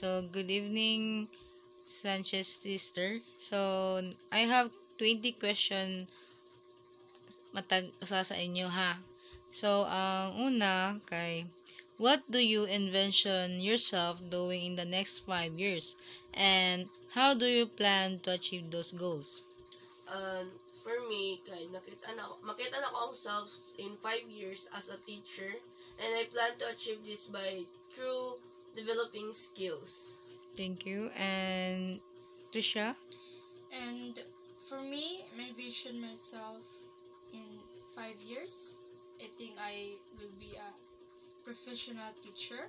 So, good evening, Sanchez sister. So, I have 20 question matag usa sa inyo ha. So, ang una kay what do you envision yourself doing in the next 5 years? And how do you plan to achieve those goals? For me, kay makita na ko ang self in 5 years as a teacher, and I plan to achieve this by through developing skills. Thank you. And Trisha? And for me, my vision myself in 5 years, I think I will be a professional teacher,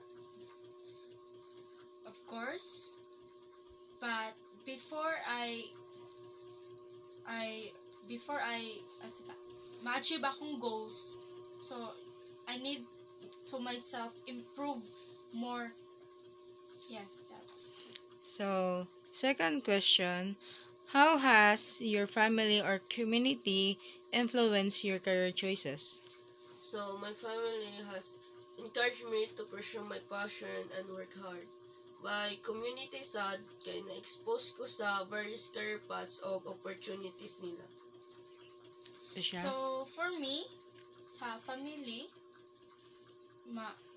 of course. But before ma-achieve akong goals, so I need to myself improve more. Yes, that's it. So, second question, how has your family or community influenced your career choices? So my family has encouraged me to pursue my passion and work hard. By community sad, kay na-expose ko sa various career paths o opportunities nila. Trisha? So, for me, sa family,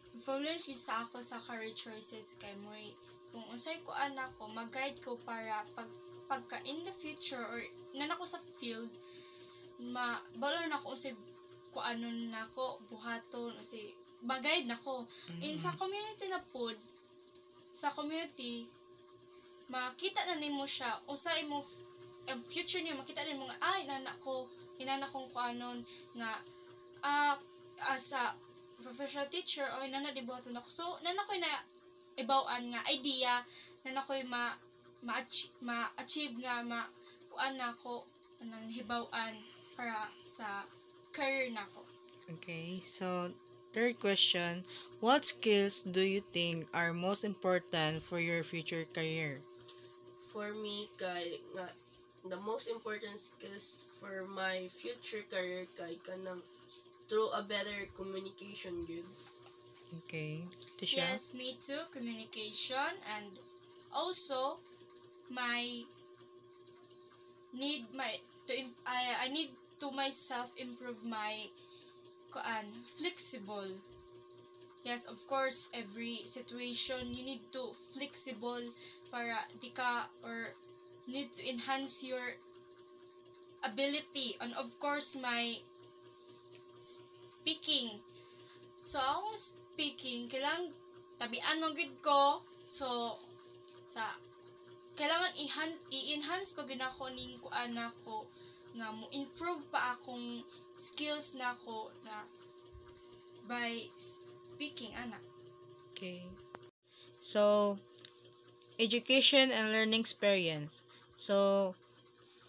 influence yun sa ako sa career choices kay mo'y kung unsay ko anak ko, mag-guide ko para pagka in the future or nan ako sa field, balo na ako unsay ko ano na ako, buhaton, unsay mag-guide na ko. In sa community na pod, sa community, makita na nimo siya, unsay mo ang future niyo, makita nimo nga, ay, hinana kong kuanon nga, as a professional teacher, o hinana di buhaton ako. So, nana ko na ibawaan nga idea, nana ko ma-achieve nga, kuan na ko, nang hibawaan para sa career na ko. Okay, so third question, what skills do you think are most important for your future career? For me, kay nga the most important skills for my future career kay kanang through a better communication good. Okay, Tisha? Yes, me too, communication, and also I need to myself improve my flexible. Yes, of course, every situation you need to flexible para di ka or need to enhance your ability, and of course my speaking. So akong speaking kailangan tabian mo gud ko, so sa kailangan i-enhance pa gud ako ning kuan nako nga mo improve pa akong skills nako na by speaking ana. Okay. So, education and learning experience. So,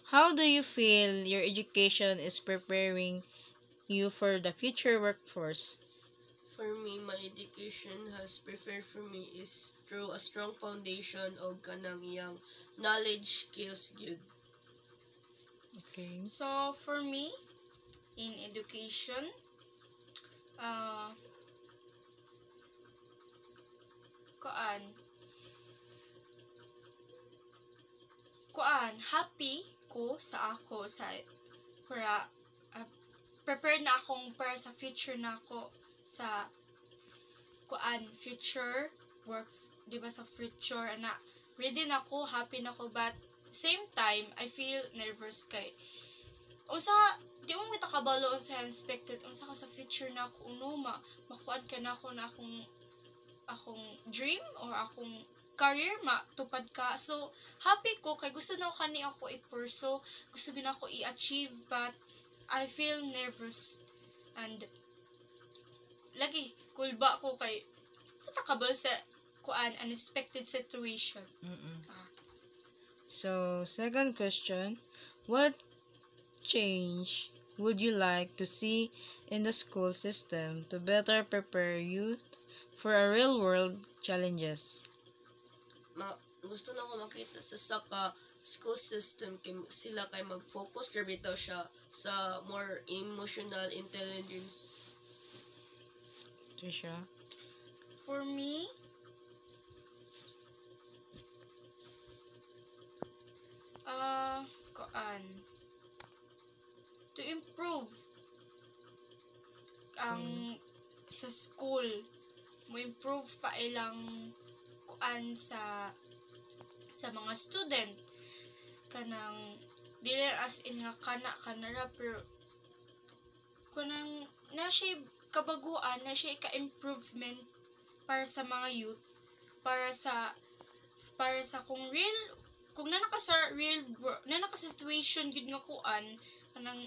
how do you feel your education is preparing you for the future workforce? For me, my education has prepared for me is through a strong foundation o kanang iyang knowledge skills good. Okay. So for me in education, happy ko sa ako sa para prepared na akong para sa future na ako sa future work, di ba, sa future na ready na ako, happy na ako, but same time I feel nervous kay unsa di mo kita kabalo unsa expected unsa ka sa future na ako makuan ka na ako na akong dream or akong career matupad ka. So happy ko kay gusto na ko kani ako i-pursue, gusto gina ako i-achieve, but I feel nervous and lagi kulba ko kay fatakabal sa unexpected situation. So, second question, what change would you like to see in the school system to better prepare youth for a real-world challenges? Gusto na ko makita sa saka school system kay sila kay mag-focus or bitaw siya sa more emotional intelligence. Trisha? For me, sa school mo improve pa ilang kuan sa mga student kanang dili as in nga kanara pero kanang na siya kabaguan na siya ka-improvement para sa mga youth para sa kung nanaka sa real nanaka situation gid nga kuan kanang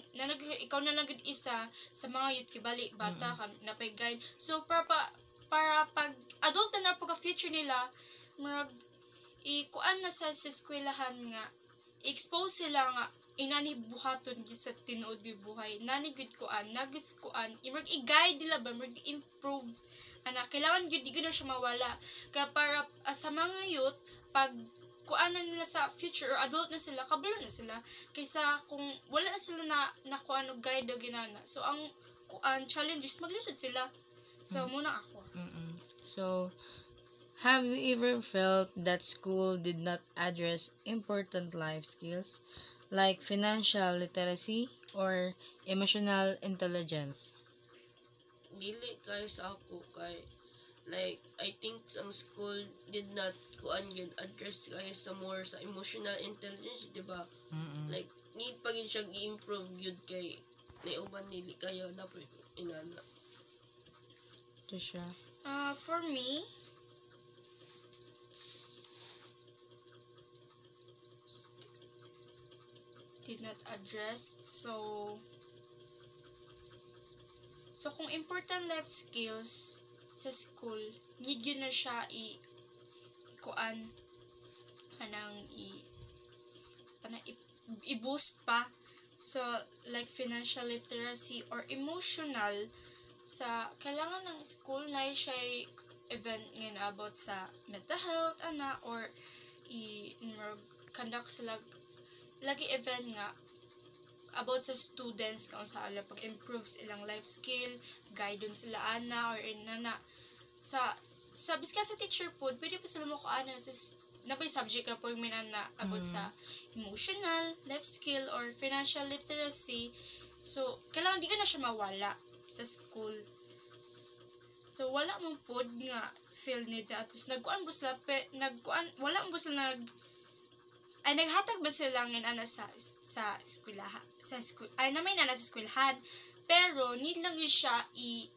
ikaw na lang gid isa sa mga youth kibali bata ka napay guide so para pag adult na pagka future nila mag ikuan na sa eskwelahan nga expose sila nga inani buhaton gid sa tinuod gid buhay nani gid kuan nagis kuan imag i-guide nila ba mag improve ana kailangan gid di na siya mawala kaya para sa mga youth pag kuanan nila sa future or adult na sila kabalo na sila kaysa kung wala na sila na kuan og guide o ginana so ang kuan challenges maglisod sila so muna ako. So have you ever felt that school did not address important life skills like financial literacy or emotional intelligence? Dili kay sa ako kay like I think ang school did not kuan yun address kayo sa more sa emotional intelligence, di ba? Like need pa gid siya i-improve yun kay nauban nili kayo na po inana. To siya. For me did not address so kung important life skills sa school need yun na siya i-boost pa so like financial literacy or emotional sa kailangan ng school na siya event ngayon about sa mental health or conduct sila lagi event nga about sa students kung sa ala pag-improve silang life skill, guidance sila or inana. Sa biska sa teacher po, pwede pa sila mo ko sa nabay subject ka po yung minana about sa emotional, life skill, or financial literacy. So, kailangan di ka na siya mawala sa school. So, wala mong pod nga feel need na atos. Nagkuan po sila, wala mo sila naghatag ba sila ng sa eskwelahan sa school na may nana sa eskwelahan pero need lang yun siya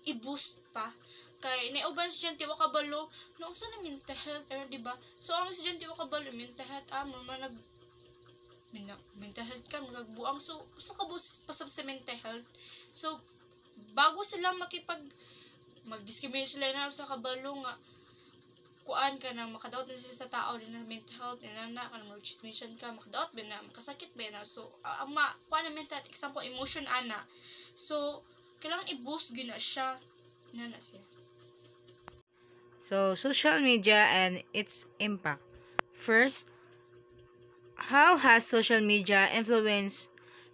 i-boost pa kay nauban estudyante wa kabalo no usa na mental health di ba so ang estudyante wa kabalo mental health mental health ka magbuang so ka pasab sa mental health so bago sila mag-discriminate sila na sa kabalo nga kuan ka na makadaot na siya sa tao din na mental health na ka na mag-chismission ka makadaot ba na makasakit ba na so kuan na mental example emotion so kailangan i-boost gyud na siya na siya. So social media and its impact. First, how has social media influenced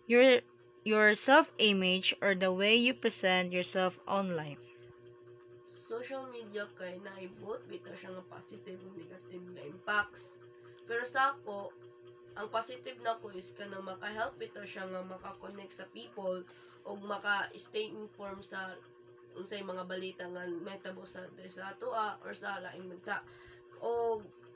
your self-image or the way you present yourself online? Social media kay naibot bitaw siya nga positive ug negative nga impacts. Pero sa ako, ang positive na ko is kanang maka-help bitaw siya nga maka-connect sa people ug maka-stay informed sa unsay mga balita nga mahitabo sa atoa or sa laing bansa.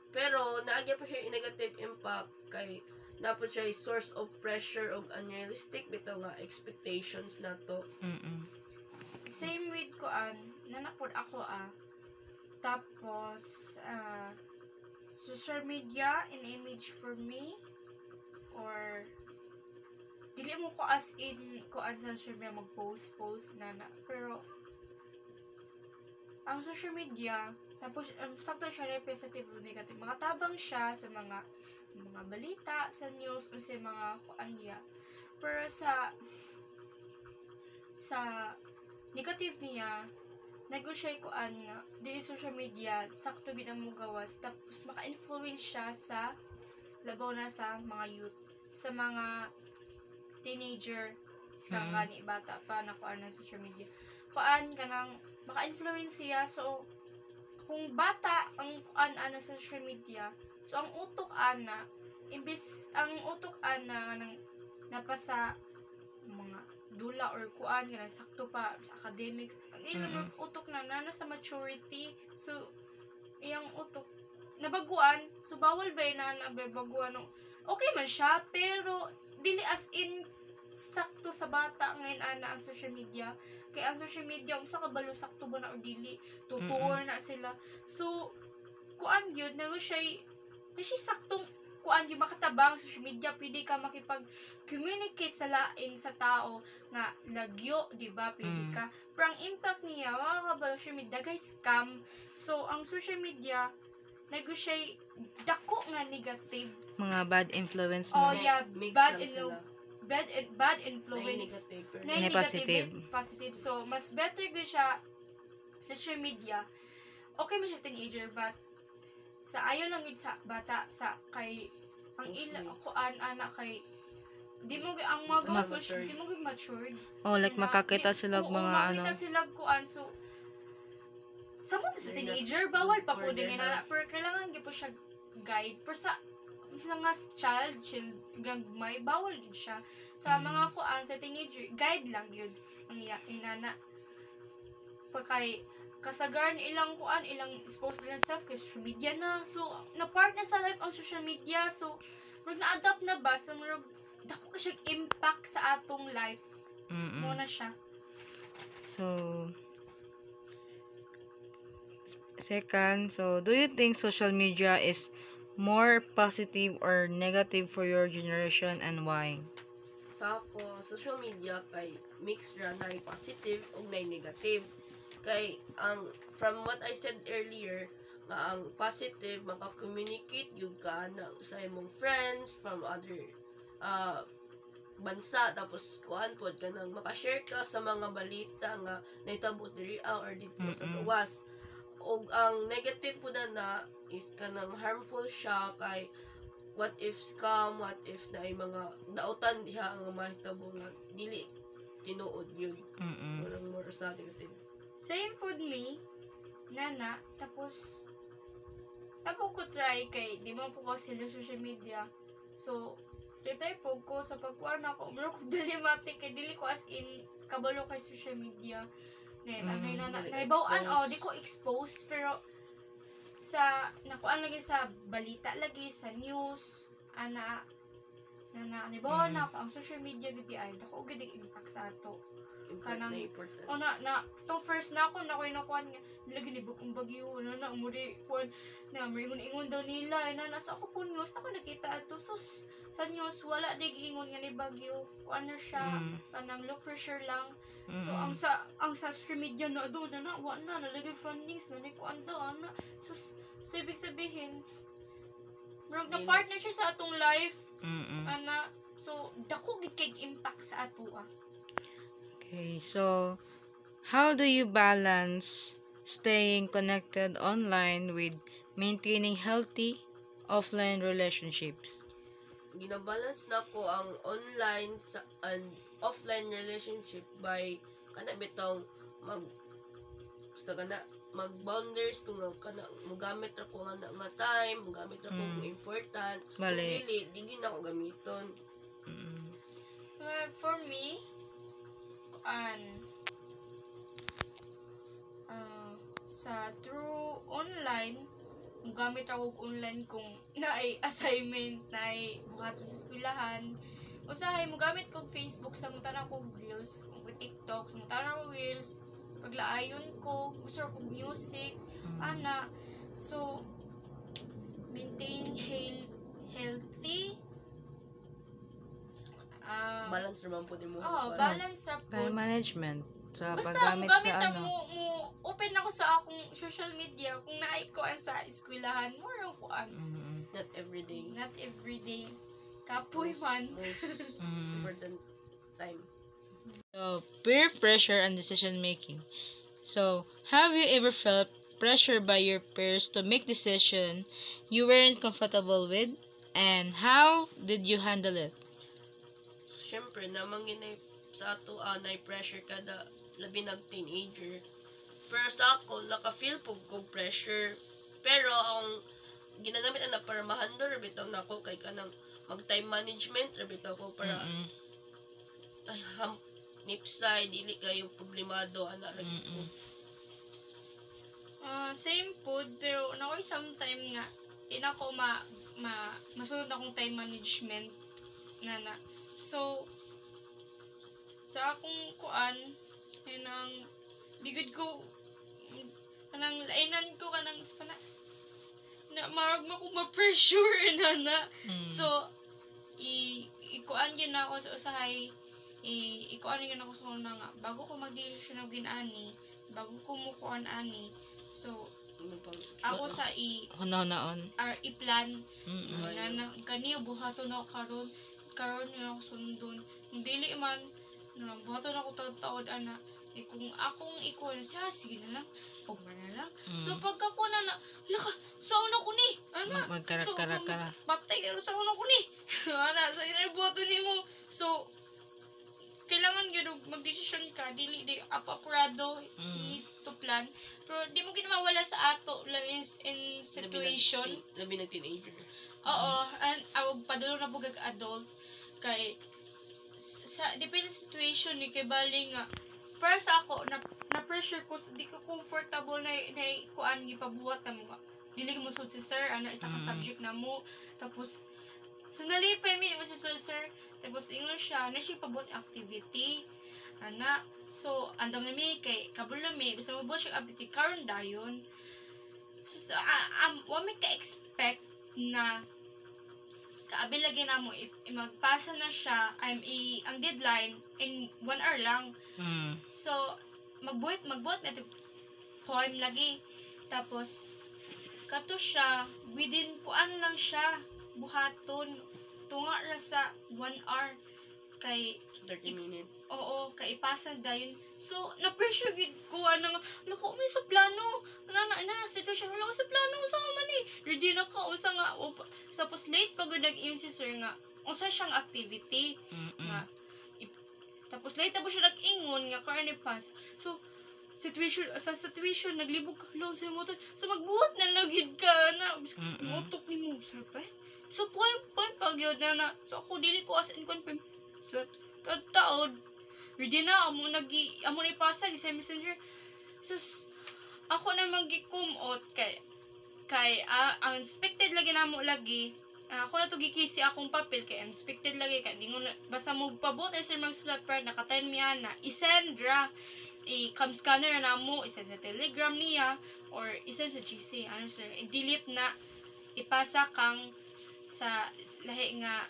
Pero naagya pa siya negative impact kay napod siya source of pressure ug unrealistic bitaw nga expectations nato. Same with nanapod ako tapos social media in image for me or dili mo ko as in sa social media mag-post pero ang social media tapos sakto siya representative o negative makatabang siya sa mga balita sa news o sa mga niya pero sa negative niya nag-share ko nga dili social media sakto gid ang gawas tapos maka-influence siya sa labaw na sa mga youth sa mga teenager sa gani bata pa na kuan sa social media kanang maka-influence siya so kung bata ang kuan sa social media so ang utok imbis ang utok nang napasa mga dula or kuan nga sakto pa sa academics. Ang ilang utok na sa maturity. So iyang utok nabaguan. So bawal ba na nabaguan no? Okay man siya pero dili as in sakto sa bata ngayon ana ang social media. Kaya ang social media usa ka balo sakto ba na o dili tutor na sila. So kuan gyud na siya saktong kuan yung makatabang sa social media, pwede ka makipag-communicate sa lain sa tao nga lagyo, di ba? Pwede ka. Pero ang impact niya, makakabalo social media, guys, scam. So, ang social media, siya dako nga negative. Mga bad influence Oh, no? yeah, Mix bad lang sila. bad influence. Na Na positive. Positive. So, mas better ko siya sa social media. Okay mo siya teenager, but sa ayaw lang yun sa bata sa kay ang ila ako anak kay di mo ang mga Mas girls di mo matured. Oh, like makakita sila og mga ano. Makita sila kuan so sa mo sa teenager bawal pa po din na pero kailangan gyud po siya guide pero sa mga child gagmay bawal gyud siya sa mga kuan sa teenager guide lang gyud ang inana pagkay kasagaran ilang kuan ilang expose ilang stuff kay social media na so na part na sa life ang social media so murag na-adapt na ba so murag dako ka siya impact sa atong life mo na siya So second, so do you think social media is more positive or negative for your generation and why? Sa ako, social media kay mix ra na positive ug na negative. Kay ang from what I said earlier, nga ang positive maka-communicate gyud ka na sa imong friends from other bansa tapos kuan pod ka nang maka-share ka sa mga balita nga nahitabo diri or dito sa gawas. Og ang negative po na is kanang harmful siya kay what if scam, what if na mga dautan diha ang mahitabo nga dili tinuod yun. Walang more sa negative. same food me nana tapos ko try kay di mo po ko sila social media so try po ko sa pagkuan ako umro ko dilematic kay dili ko as in kabalo kay social media naibawan di ko exposed pero sa nakuan lagi sa balita lagi sa news naibawan na ako ang social media gudi ay dako gud impact sa ato kanang tong first na ako na koy nakuan nga lagi ni bukong bagyo na mo di kuan na ingon daw nila na sa ako po news ako nakita ato sus sa news wala di giingon nga ni bagyo kuan na siya kanang low pressure lang so ang sa social media na do na wa na nalagay fundings na ni kuan daw ana sus so ibig sabihin murag na partner siya sa atong life ana so dako gid kay impact sa ato Okay, so how do you balance staying connected online with maintaining healthy offline relationships? Ginabalance na ko ang online and offline relationship by kana bitong mag boundaries kung kana mogamit ra ko nga time, mogamit ra ko kung important. Bali. Dili na ko gamiton. For me sa through online gamit ako online kung naay assignment naay buhat sa eskwelahan usahay mo gamit kog Facebook sa mga tanang kog reels kog TikTok sa mga tanang kog reels paglaayon ko gusto ko music ana so maintaining healthy Balance naman po din mo. Balance sa Time management sa basta paggamit gamit sa ano. mo open ako sa akong social media kung naay ko sa eskwelahan mo raw ko Not every day. Kapoy man. Most important time. So, peer pressure and decision making. So, have you ever felt pressure by your peers to make decision you weren't comfortable with? And how did you handle it? Siyempre, naman sa ato na-pressure kada labi nag-teenager. Pero sa ako, naka-feel po ko pressure. Pero ang ginagamit na para ma-handle, bitaw na ako kay kanang mag-time management, bitaw ko para nipsay dili kayo problemado ana ra gyud ko. Same food, pero nakoy sometime nga, di na ako masunod akong time management na. So, sa akong kuan, yun ang, bigod ko, kanang lainan ko, kanang, na marag mo ko ma-pressure, na. So, ikuan yun ako sa usahay, ikuan yun ako sa una nga, bago ko mag-decision ng ginani, bago ko mukuan ani, so, ako sa Huna-hunaon. i-plan na kaniya buhaton ako karon yun ako sundon dili man buhaton ako taod ana kung akong ikon siya sige na lang og man na lang so pagka ko na laka sauna ko ni ana Magkarak-karak. patay kayo sauna ko ni ana sa ina buhaton nimo so kailangan gyud mag-desisyon ka dili di apurado need to plan pero di mo gid mawala sa ato in situation labi na teenager. Oo and awag padulong na pugag adult kay sa depende sa situation ni kay bali nga para sa ako na pressure ko di ko comfortable na kuan gipabuhat na mo dili mo sud si sir ana isa ka subject na mo tapos so nalipay mi mo si sir tapos ingon siya na siya pabuhat activity ana so andam na mi kay kabulo mi basta mabuhat siya activity karon dayon so wa mi ka expect na kaabi lagi na mo magpasa na siya ang deadline in 1 hour lang so magbuhat na poem lagi tapos kato siya within kuan lang siya buhaton tunga ra sa 1 hour kay 30 minutes. Oo, kay ipasa dayon. So, na-pressure gid ko anang nako may sa plano. Na situation wala ko sa plano sa man ni. Ready na ka usa nga tapos late pag nag-im si sir nga usa siyang activity nga tapos late tapos siya nag-ingon nga karne pass. So, situation naglibog ka lang sa motor. So, magbuhat na lagid ka na. Motok ni mo sir pa. So, point pag yun na. So, ako dili ko as in confirm. So, taod. Ready na, amo na ipasag sa messenger. So, ako na mag-i-come-out kay ang expected lagi na mo lagi. Ako na to gikisi akong papel kay expected lagi kay dingon basta mo pabot ay sir magsulat para naka-10 mi ana. I-send ra i-cam scanner na mo, i-send sa Telegram niya or i-send sa GC. Ano sir, i-delete na ipasa kang sa lahi nga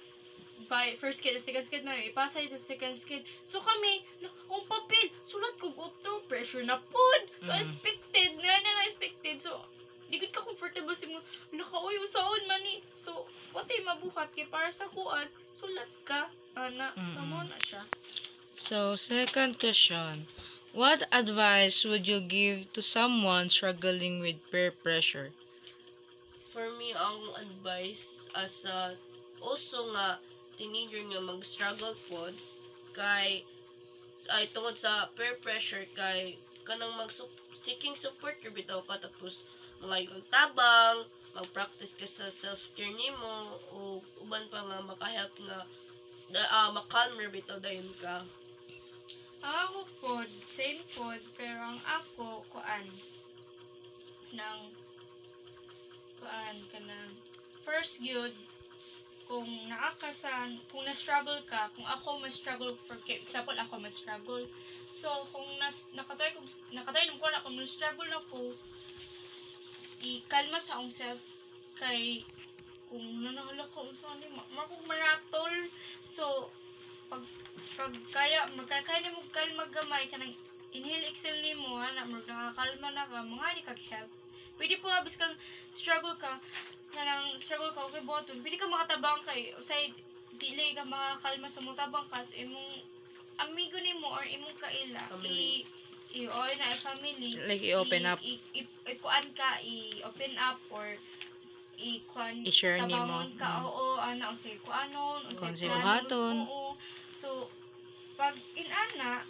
by first skid, second skid man, ipasa ito second skid. So kami, ang papel, sulat ko auto pressure na pod. So expected, na expected. So, di ka comfortable sa mo, nakauy usaon man ni. So, pati mabuhat kay para sa kuan, sulat ka, ana, sa mo na siya. So, second question. What advice would you give to someone struggling with peer pressure? For me, ang advice as a also nga teenager nga mag-struggle pod kay ay tungod sa peer pressure kay kanang seeking support your bitaw ka tapos mga tabang mag-practice ka sa self-care nimo o uban pa nga maka-help nga makalmer bitaw dayon ka. Ako pod, same pod, pero ang ako kuan kanang first yun kung kung na-struggle ka, kung ako ma-struggle, for example, ako ma-struggle. So, kung nakatry ko na kung na-struggle na ko, i-kalma sa akong self, kay, kung nanahala ko, maratol. So, pag kaya ni mo kalma gamay, kanang inhale, exhale ni mo, nakakalma na ka, mga di kag-help. Pwede po abis kang struggle ka, okay bottom, pwede ka makatabang kay usay dili ka makakalma sa mga tabang ka sa imong amigo nimo or imong kaila or na family like i-open up kuan ka i-open up or i-share nimo ka oo ana usay kuanon usay buhaton so pag inana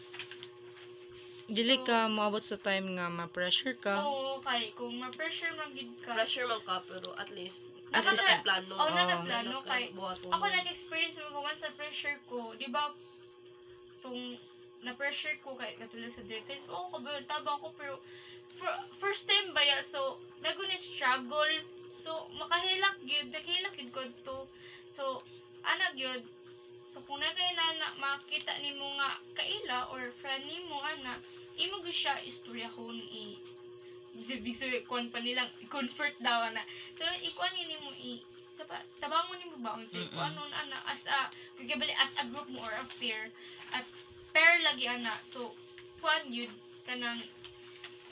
dili ka moabot sa time nga ma-pressure ka. Oo, kay kung ma-pressure man gid ka. Pressure man ka pero at least nakaplano. Oo, nakaplano kay ako nag-experience mo once sa pressure ko, di ba? Tung na-pressure ko kay katulad sa defense. Oo, tabang ko, pero first time ba ya? So, naguni struggle. So, makahilak gyud, nakahilak gyud ko to. So, ana gyud. So, kung na kayo na makita nimo nga kaila or friend nimo ana, imo gyud siya istoryahon ibig sabihin, kuan pa nilang i-comfort daw na. So, ikuan nimo tabangon nimo ba unsay kuan nun ana as a kagabali as a group mo or a pair at pair lagi ana. So, kuan yun kanang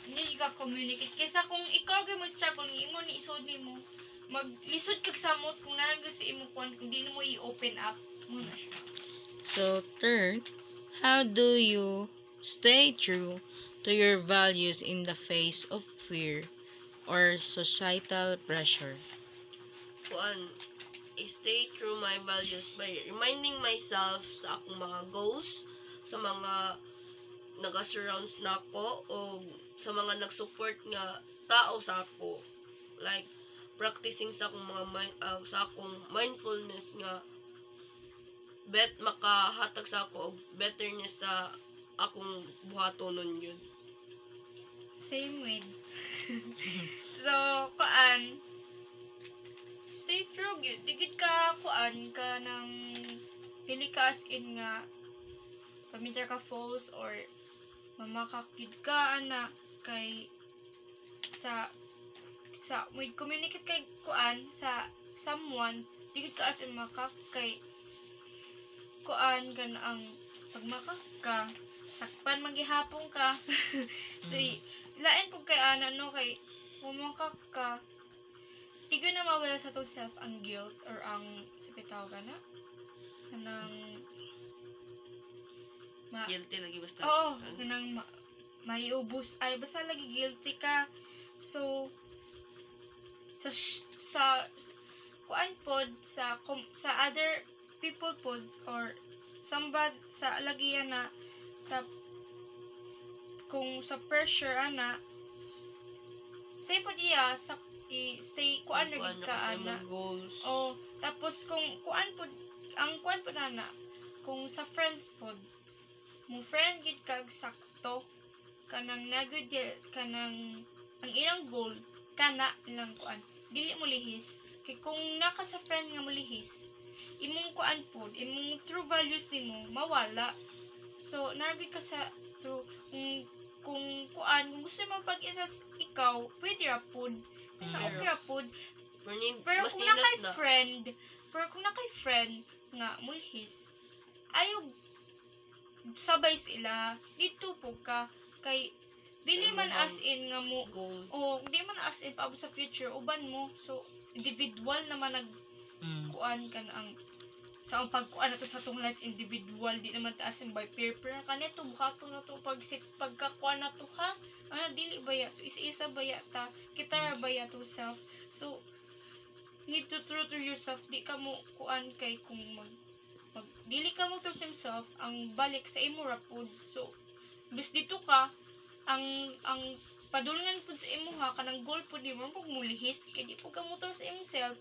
hindi ka communicate kaysa kung ikaw gyud mo struggle imo ni isod nimo maglisod kag samot kung naraga sa imo kuan kung di mo i-open up mo na siya. So, third, how do you stay true to your values in the face of fear or societal pressure? Kuan, I stay true my values by reminding myself sa akong mga goals, sa mga naga-surrounds na ako, o sa mga nag-support nga tao sa ako. Like, practicing sa akong sa akong mindfulness nga makahatag sa ako og betterness sa akong buhatonon yun. Same with. So, kuan, stay true gyud. Digid ka kuan ka ng dili ka as in nga pamitar ka false or mamakakid ka ana kay sa may communicate kay kuan sa someone digid ka as in makak kay kuan ka na ang pagmakak ka sakpan magihapon ka. So, lain po kay ana no kay mamakak ka di ko na mawala sa itong self ang guilt or ang sapitaw ka na kanang Guilty lagi basta. oo kanang maiubos ay basta lagi guilty ka. So sa kuan pod sa other people pod or somebody sa lagiyan na sa kung sa pressure ana say pod iya sa stay kuan ra gid ka ana. Goals. Oh, tapos kung kuan pod ang kuan pod ana kung sa friends pod mo friend gid kag sakto kanang nagud kanang ang ilang goal kana lang kuan dili mo lihis kay kung naka sa friend nga mo lihis imong kuan pod imong true values nimo mawala. So nagud ka sa true kung kuan kung gusto mo pag-isa ikaw pwede ra pod okay ra pod pero kung nakay friend nga mulhis ayaw sabay sila dito po ka kay dili man as in nga mo di man as in paabot sa future uban mo so individual naman kuan kan ang sa ang pagkuan nato sa tong life individual di naman taas in by peer kanito buhaton na to pagkakuan na to ha dili baya so isa-isa baya ta kita ra baya to self so need to true to yourself di ka mo kuan kay kung dili ka mo trust yourself ang balik sa imo ra pod so bis dito ka ang padulngan pud sa imo ha kanang goal pud di mo pag mulihis kay di pud ka mo trust sa imo self.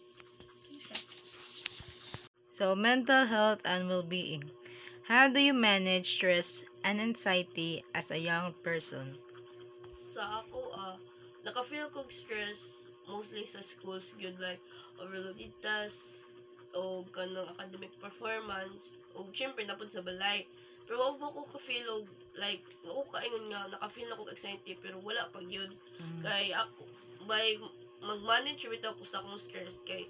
So, mental health and well-being. How do you manage stress and anxiety as a young person? Sa ako, naka-feel kog stress mostly sa schools, good like overloaded tasks, o kanang academic performance, o syempre napod sa balay. Pero wag ko ka-feel og like, ako kaingon nga, naka-feel na kog anxiety, pero wala pag yun. Kay ako, by mag-manage bitaw ko sa akong stress, kay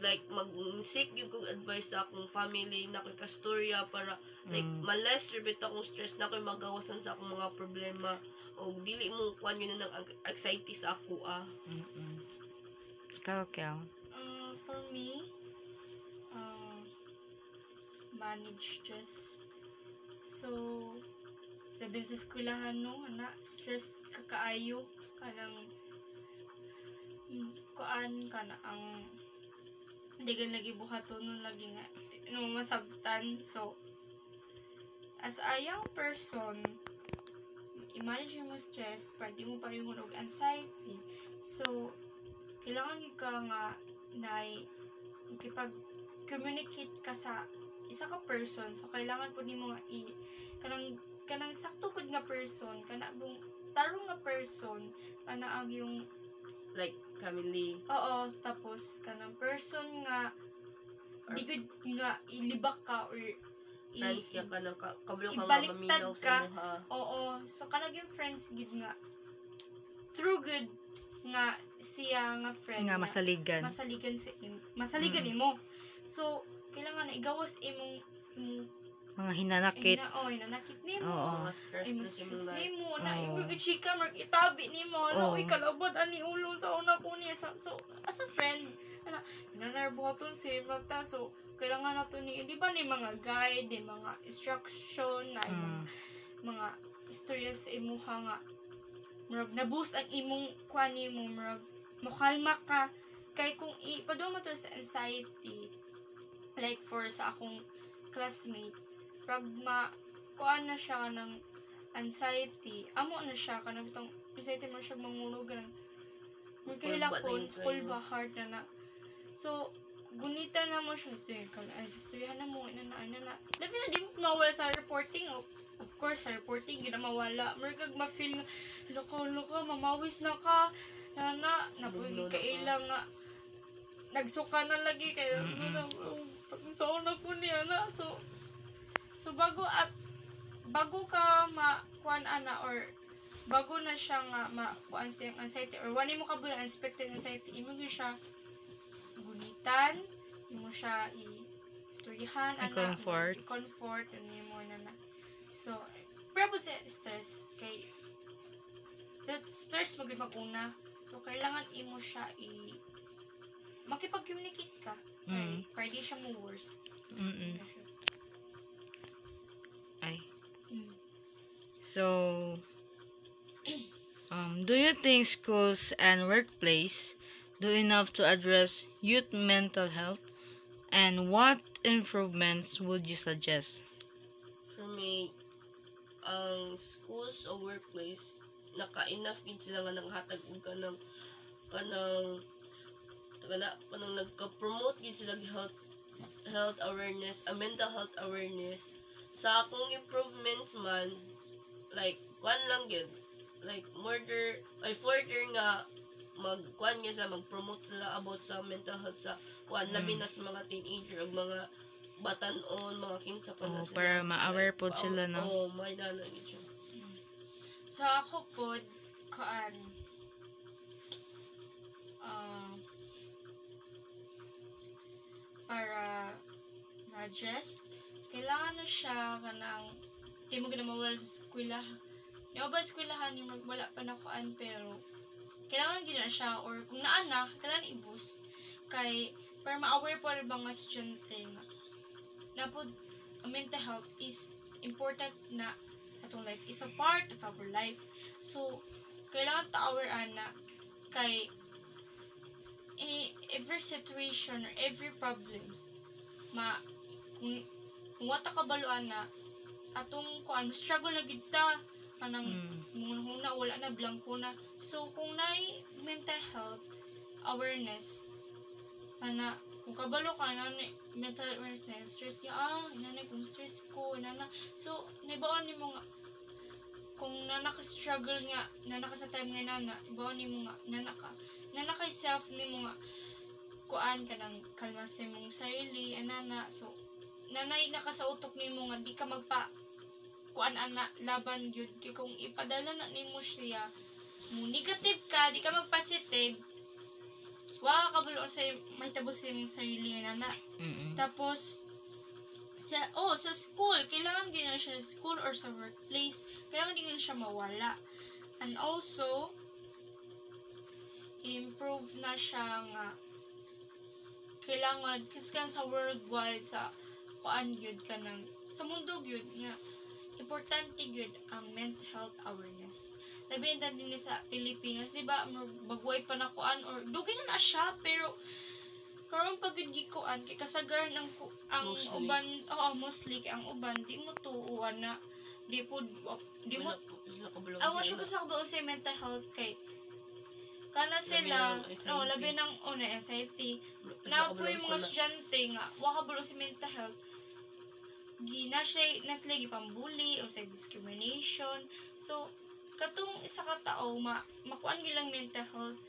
like mag-seek yung kong advice sa akong family na ko'y kastorya para like ma-less bitaw akong stress na ko'y magawasan sa akong mga problema o dili mo kuan yun ng anxiety sa ako Ikaw. For me manage stress so labi sa eskwelahan no ana stress kakaayo kanang kuan kana ang hindi ka lagi buhaton nun lagi nga nung masabtan. So as a young person i-manage mo stress para di mo paringon og anxiety so kailangan ka nga na makipag-communicate ka sa isa ka person, so kailangan po nimo nga kanang sakto pud nga person, kana bung tarong nga person, kana ang yung Like, family. oo, tapos kanang person nga Or di gud nga ilibak ka or friends ka ka ng kabalo ka nga ibaliktad maminaw ka. sa muha. Oo, so kanang yung friends gid nga true good nga siya nga friend Nga masaligan. masaligan nimo. So kailangan na igawas imong Mga hinanakit. hinanakit nimo. Oo. Mga stress Ay, na mas si stress mong life. nimo na Oo. imong chika mark itabi nimo na Oo. uy kalabot ani ulong sa una ko niya. So as a friend ana nanarbuhaton si mata, so kailangan nato ni di ba ni mga guide, ni mga instruction na mga istorya sa imuha nga murag naboost ang imong kuan nimo, murag mokalma ka kay kung ipaduma to sa anxiety, like for sa akong classmate, pag kuan na siya ng anxiety, amo na siya kanang bitong anxiety mo siya mangulog ng magkahilakon, full ba hard na. So gunita na mo siya, istoryahan na mo, na. Labi na, di mo mawala sa reporting. Of course, sa reporting, hindi na mawala. Maragag ma-feel nga, loko, mamawis na ka. Napugi ka ilang nga. Nagsuka na lagi, kaya, pag-saon ako niya na. So bago ka makuan ana, or bago na siya nga makuan siyang anxiety, or wani mo ka ba unexpected anxiety, imo siya gunitan, mo siya i-istoryahan, i-comfort, mo na. So, pero sa stress, kay sa stress maging mag-una, so kailangan imo siya makipag-communicate ka, para di siya mo worst. Ay. So, do you think schools and workplace do enough to address youth mental health? And what improvements would you suggest? For me, ang schools o workplace, naka-enough gid sila nga nanghatag og kanang nagka-promote gid sila health awareness, mental health awareness. Sa akong improvements man, like one lang gid, like further nga mag-kuan nga sila, mag-promote sila about sa mental health sa kuan, labi na sa mga teenager ug mga batan-on, mga kinsa pa na sila. Para ma-aware po sila, no? Oo, may dana gid siya. So ako po, kuan, para ma-address, kailangan na siya kanang di mo gina mawala sa eskwelahan. Yung ba eskwelahan yung wala pa na kuan, pero kailangan gina siya, or kung naan na, kailangan i-boost kay para ma-aware po rin mga estudyante na po mental health is important na atong life, is a part of our life. So kailangan ta-aware na kay every situation or every problems kung wata kabaluan na atong kuan struggle na gid ta anang huna wala na blanco na. So kung nay mental health awareness ana, kung kabalo ka na mental awareness na stress niya, inanay kung stress ko inana, so naibaon nimo nga kung nanaka-struggle nga nanaka sa time nga nana, ibaon nimo nga nanaka self nimo nga kuan ka ng kalma sa imong sarili anana. So nanay nakasautok nimo nga di ka magpa kuan ana laban gyud kay kung ipadala na nimo siya mo negative ka, di ka mag-positive, wa ka kabalo sa mahitabo sa imong sarili nana. Tapos sa school kailangan din na siya sa school or sa workplace, kailangan din siya mawala. And also improve na siya nga kailangan kiskan sa worldwide sa kuan gyud ka ng sa mundo gyud nga importante gyud ang mental health awareness. Labi na din sa Pilipinas, diba, bagway pa na kuan or dugay na siya, pero karon pag gikuan kay kasagar ng ang Mostly. uban, mostly kay ang uban di mo tuuan na di mo awa siya ko sa kabaon sa mental health kay kana sila labi ng anxiety na po yung mga estudyante nga wa kabalo sa mental health nasla gipambuli o sa discrimination. So katong isa ka tao makuan gilang mental health.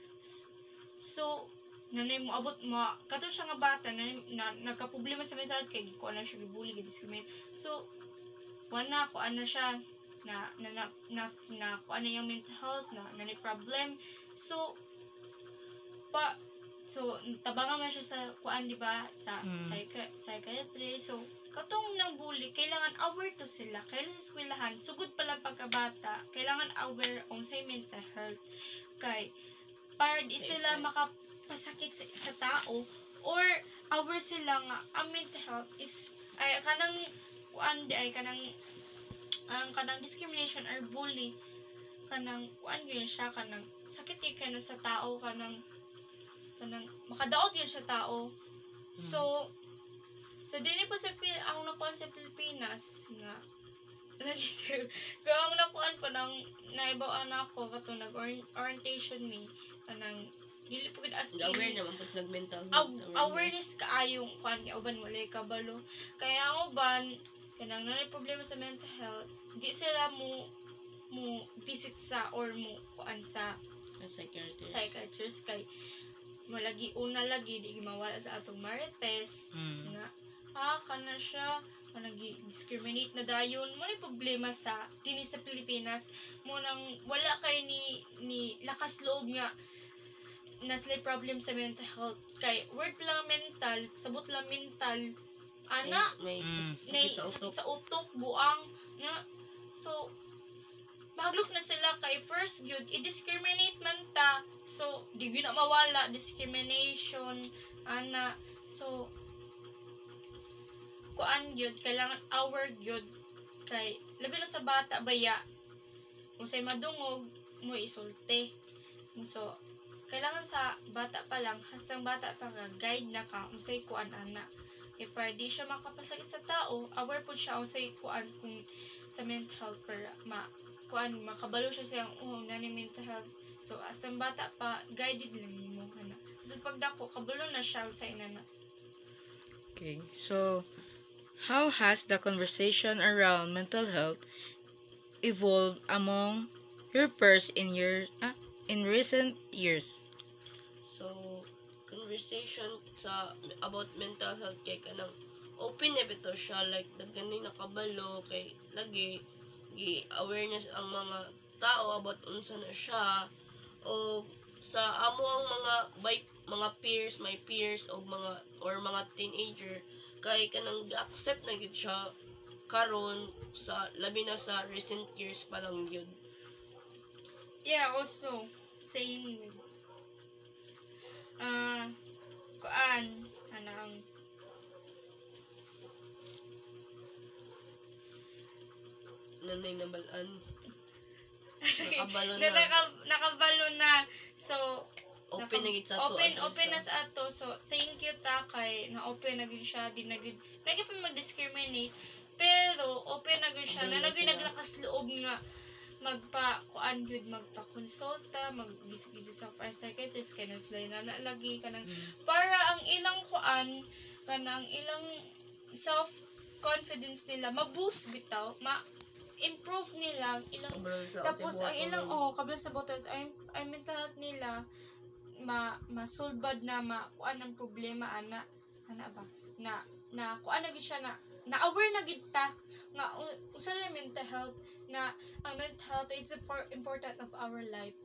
So nanay mo abot mo kato siya nga bata na nagka-problema sa mental health kay gikuan na siya gibully discriminate. So wala kuan na siya na kuan na yung mental health na problem. So tabangan man siya sa kuan di ba sa psychiatry. So katong nang bully kailangan aware to sila kaya sa eskwelahan sugod pa lang pagkabata kailangan aware on sa mental health kay para di sila makapasakit sa tao or aware sila nga ang mental health is ay kanang kuan di ay kanang discrimination or bully kanang kuan gyud siya kanang sakit ka na sa tao kanang makadaot yun sa tao. So sa dinhi po ang nakuan sa Pilipinas nga ang nakuan pa nang naibawaan ako kato nag-orientation me kanang dili po gid as in aware naman pag sa mental health awareness kaayong kuan kay uban wala kabalo kaya ang uban kanang nanay problema sa mental health di sila mo visit sa or mo kuan sa psychiatrist kay una lagi di mawala sa atong marites nga kana siya managi discriminate na dayon mo ni problema sa dinhi sa Pilipinas mo nang wala kay ni lakas loob nga naslay problem sa mental health kay word lang mental sabot lang mental ana may sakit sa utok buang na so magluk na sila kay first good i-discriminate man ta so di gyud na mawala discrimination ana so kuan gyud kailangan aware gyud kay labi na sa bata baya unsay madungog mo isulti so kailangan sa bata pa lang hastang bata pa nga guide na ka unsay kuan ana kay para di siya makapasakit sa tao aware po siya unsay kuan kung sa mental health para kuan makabalo siya sa nani mental health so hastang bata pa guided lang nimo ana pagdako kabalo na siya sa inana. Okay, so how has the conversation around mental health evolved among your peers in recent years? So conversation about mental health kay kanang open na bitaw siya like dagani nakabalo kay lagi awareness ang mga tao about unsa na siya o sa amo ang mga peers my peers o mga teenager kay kanang accept na gid siya karon sa labi na sa recent years pa lang yun. Yeah, also same with kuan anang nanay nabalaan nakabalo na so open na gid sa ato open na sa ato so thank you ta kay na open na gid siya di na gid pa mag-discriminate pero open na gid siya na naglakas loob nga magpa-kuan gud magpa-konsulta mag-visit gid sa psychiatrist kay naslay na lagi kanang para ang ilang kuan kanang ilang self confidence nila ma-boost bitaw improve nila ilang tapos ang ilang kabalo sa botox ay mental health nila masulbad na kuan ang problema ana ba na kuan na gid siya na aware na gid ta nga usa na mental health na ang mental health is important of our life.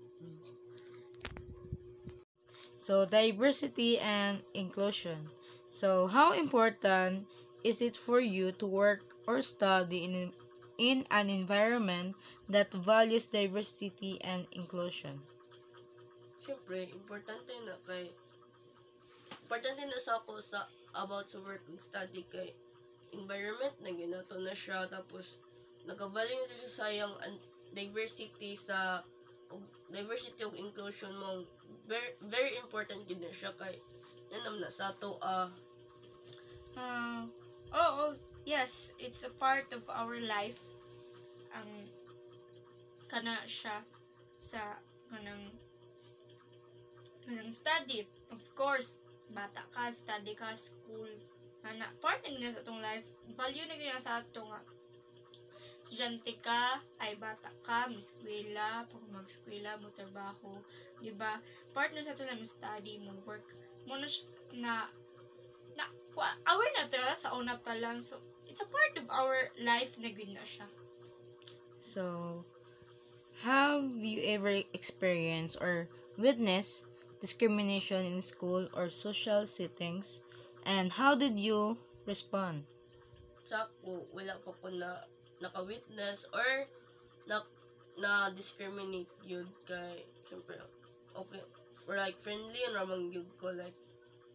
So diversity and inclusion. So how important is it for you to work or study in an environment that values diversity and inclusion? Siyempre, importante na sa ako about sa work and study kay environment na ginato na siya tapos nag-value na siya sayang diversity ug inclusion mo very, very important gid na siya kay nanam na sa ato yes, it's a part of our life ang kana siya sa kanang study of course bata ka study ka school ana part na sa atong life, value na gyud na sa ato nga estudyante ka, ay bata ka, eskwela, pag mag-eskwela mo trabaho, di ba? Part na sa ato lang study mo work mo na aware na tayo sa una pa lang, so it's a part of our life na gyud na siya. So, have you ever experienced or witnessed discrimination in school or social settings? And how did you respond? Sa ako, wala pa ko na naka-witness or na-discriminate yun kay, syempre, okay, or like, friendly yun ramang yun ko, like,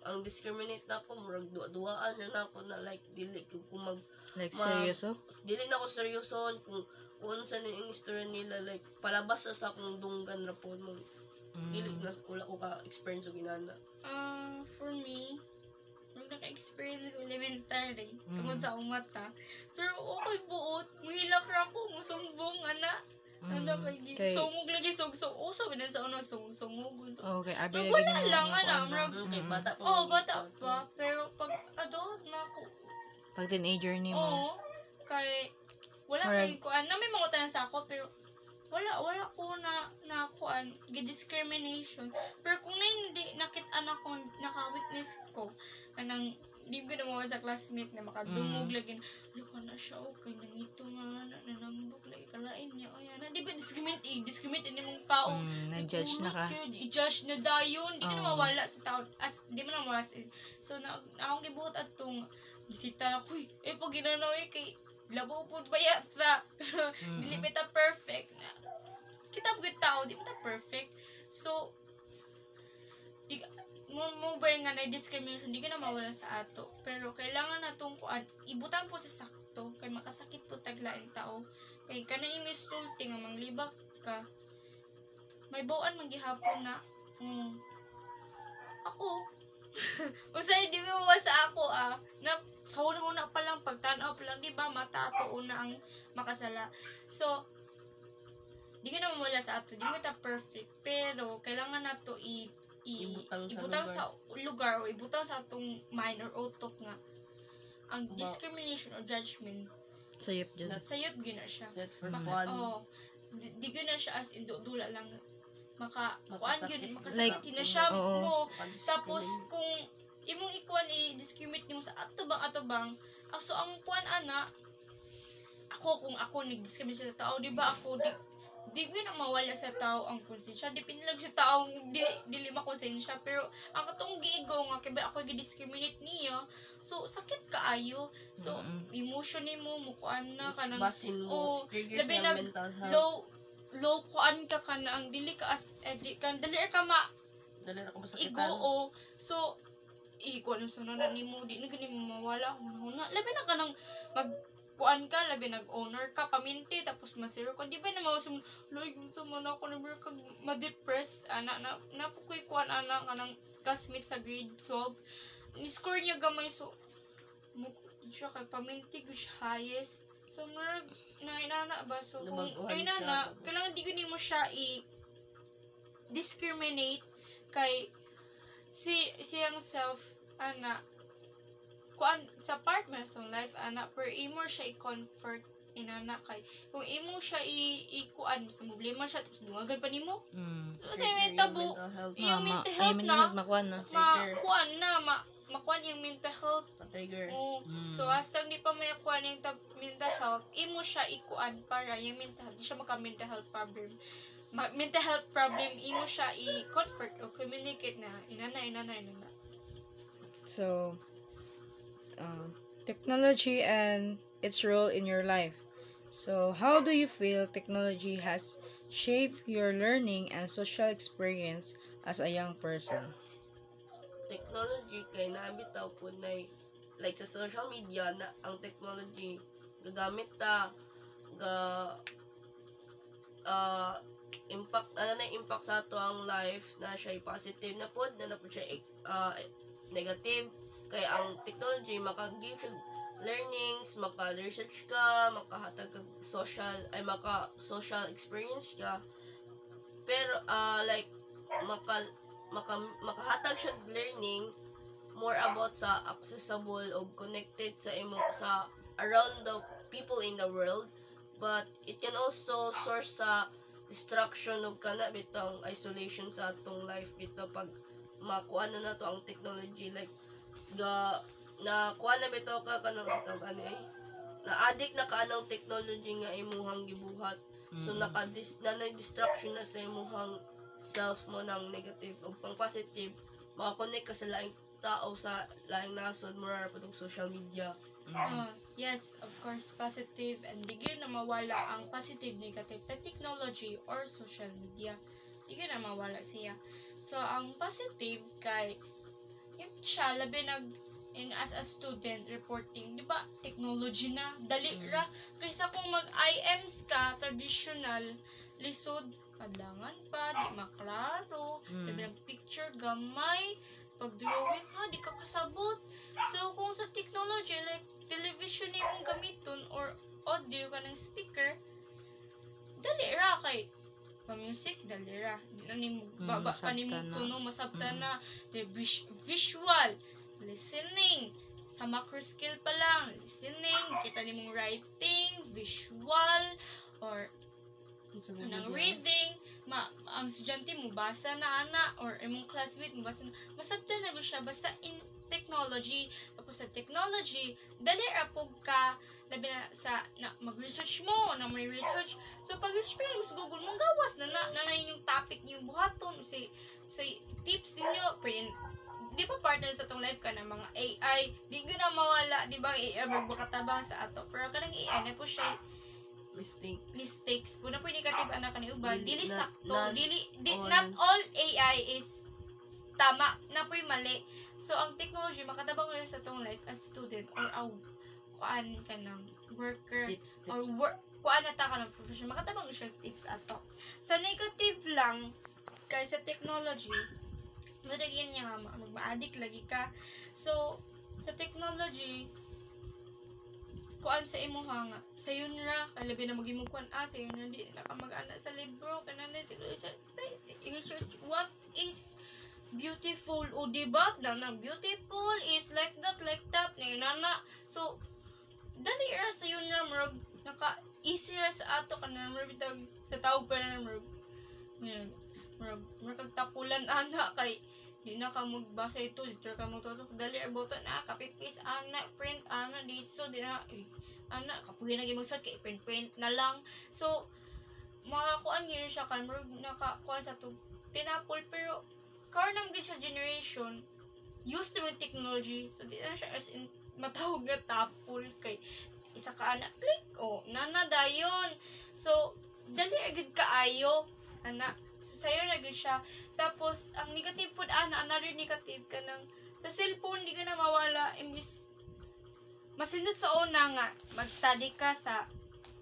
ang discriminate na ako, murag duwa-duwaan na ako na, like, dili ko Like, seryoso? dili na ako seryoson kung saan yung istorya nila, like, palabas na sa akong dunggan na po, dili na, wala ko ka-experience o ginana. For me, nung naka-experience ko elementary, tungkol sa akong mata, pero okay buot, muhilak ra ako, musumbong, ana. Ano kay sungog lagi usab na sa una sungog. Okay, abi Pero wala lang, ana, Okay, bata pa. bata pa, pero pag adult na ako, Pag teenager ni mo. oo, kay wala kay kuan, na may mga tanan sa ako, pero wala ko na kuan, discrimination. Pero kung hindi nakita na ko, naka-witness ko, kanang di ko na mga sa classmate na makadungog lagi na, ka na siya, okay, nangito nga, nanambok, lagi kalain niya, o yan, di ba discriminate ni mong tao, Na-judge na ka. i-judge na dayon, di ka na mawala sa tao, di mo na mawala so, akong gibuhat at itong, gisita na, uy, pag ginanaw kay, labaw po ba yata, dili bita perfect, kita good tao, di bita perfect, so, mo ba nga na discrimination, di ka na mawala sa ato. Pero kailangan na itong kuan, ibutan po sa sakto, kay makasakit po taglaing tao. Kay kana imisulti nga manglibak ka, may bawaan manggihapon na, ako, usay di mo sa ako na sa una pa lang, pagtanaw pa lang, di ba, mata ato una ang makasala. So, di ka na mawala sa ato, di mo ita perfect, pero kailangan na to ibutang sa lugar o ibutang sa atong mind or utok nga ang discrimination or judgment Sayop dyan. sayop gyud na siya. Not for fun. Di gyud na siya as in dula lang kuan gyud Like, makasakit na siya mo. Tapos, Tapos kung imong ikuan i-discriminate nimo sa atubang so ang kuan ana kung ako nag-discriminate sa tao, di ba ako di ko na mawala sa tao ang konsensya. Depende lang sa tao, dili makonsensya. Pero, ang katong giigo nga, kaya ako i-discriminate niya, so, sakit kaayo. So, emotion ni mo, mukuan na, kanang, basin mo, triggers labi ng mental health. low kuan ka na, ang dili ka as, dali ka Dali na ako masakitan. igo, so, kuan sa nana ni mo, di na gani mo mawala, labi na ka nang, kuan ka, labi nag-owner ka, paminti, tapos masiro ka, di ba na mawasong, loy, sa mga ako na kag ma-depress, napukoy kuan kanang classmate sa grade 12, ni-score niya gamay, so, siya kay paminti, siya highest, so, nainana ba, so, kung nainana, kailangan di ko mo siya i-discriminate, kay, siyang self, kuan sa part man sa life per imo siya i-comfort inana kay kung imo siya i-kuan sa problema siya tapos dungagan pa nimo kasi may tabo yung mental health na makuan yung mental health trigger. So hasta hindi pa may kuan yung mental health imo siya i-kuan para yung mental health di siya maka mental health problem imo siya i-comfort o communicate na inana. So, technology and its role in your life. So, how do you feel technology has shaped your learning and social experience as a young person? Technology kay nabitaw po na like sa social media na ang technology gagamit impact sa ato ang life na siya positive na pod na po siya negative. Kaya ang technology, maka-give siya learnings, maka-research ka, makahatag ka maka-social experience ka. Pero, like, makahatag siya learning, more about sa accessible o connected sa imo sa around the people in the world, but it can also source sa distraction ug kana bitang isolation sa atong life bitaw pag makuha na to ang technology, like na kuha na bitaw ka kanang sa tawag ani na addict na ka anang technology nga imuhang gibuhat. So distraction na sa imuhang self mo ng negative o pang positive, makakonect ka sa laing tao sa laing nasod mo ra patong social media. Yes, of course, positive, and di gyud na mawala ang positive negative sa technology or social media. Di gyud na mawala siya. So ang positive kay yung siya labi as a student reporting, di ba, technology na, dali ra. Kaysa kung mag-IMs ka, traditional, lisod, kadlangan pa, di maklaro, labi nag-picture, gamay, pag-drawing, di ka kasabot. So, kung sa technology, like, television na yung gamiton, or audio ka ng speaker, dali ra kay, pa-music, dali ra. Di na ni baba pa ni mo tuno, masabta na, visual, listening, sa macro skill pa lang, listening, kita ni mong writing, visual, or ng reading, ang estudyante mo basa na ana, or imong classmate mo basa na, masabta na siya, basta in technology. Tapos sa technology, dali rapog ka, labi na sa, mag-research mo, na may research. So, pag-research pa lang sa Google mong gawas, na yung topic niyo buhaton, say tips ninyo, di ba partner sa itong live ka ng mga AI, di ko na mawala, di ba AI magbukatabang sa ato, pero kanang AI na po siya mistakes po na po negative anak ni uban, dili sakto, not all AI is tama, na po mali. So ang technology makatabang rin sa itong life as student or kuan ka ng worker Tips. or kuan na ta ka ng profession, makatabang siya tips ato. Sa negative lang kay sa technology, madagyan niya nga, mag-addict lagi ka. So, sa technology, kuan sa imo nga, sayon ra, kalabi na mag-imukuan, sayon na, di na ka mag-ana sa libro, kanan na, research, what is beautiful, o diba, na beautiful is like that, nana. So, dali ra sayon ra, marag, naka-easy ra sa ato, kanan, marag, sa tawag pa na, marag, kagtapulan ana kay di na ka magbasa ito, literal ka magtutok, dali buton kapipis ana, print ana dito, di na ana kapuhin na mag-suot kay print na lang. So makakuan gyud siya kan nakakuan sa to tinapol, pero karon nang gid sa generation used to with technology, so di na siya as in matawag na tapol kay isa ka ana click nana dayon. So dali agad kaayo ana, sayo na gud siya. Tapos ang negative pud another negative ka nang sa cellphone, di ka na mawala, imbis masindot sa una nga mag-study ka sa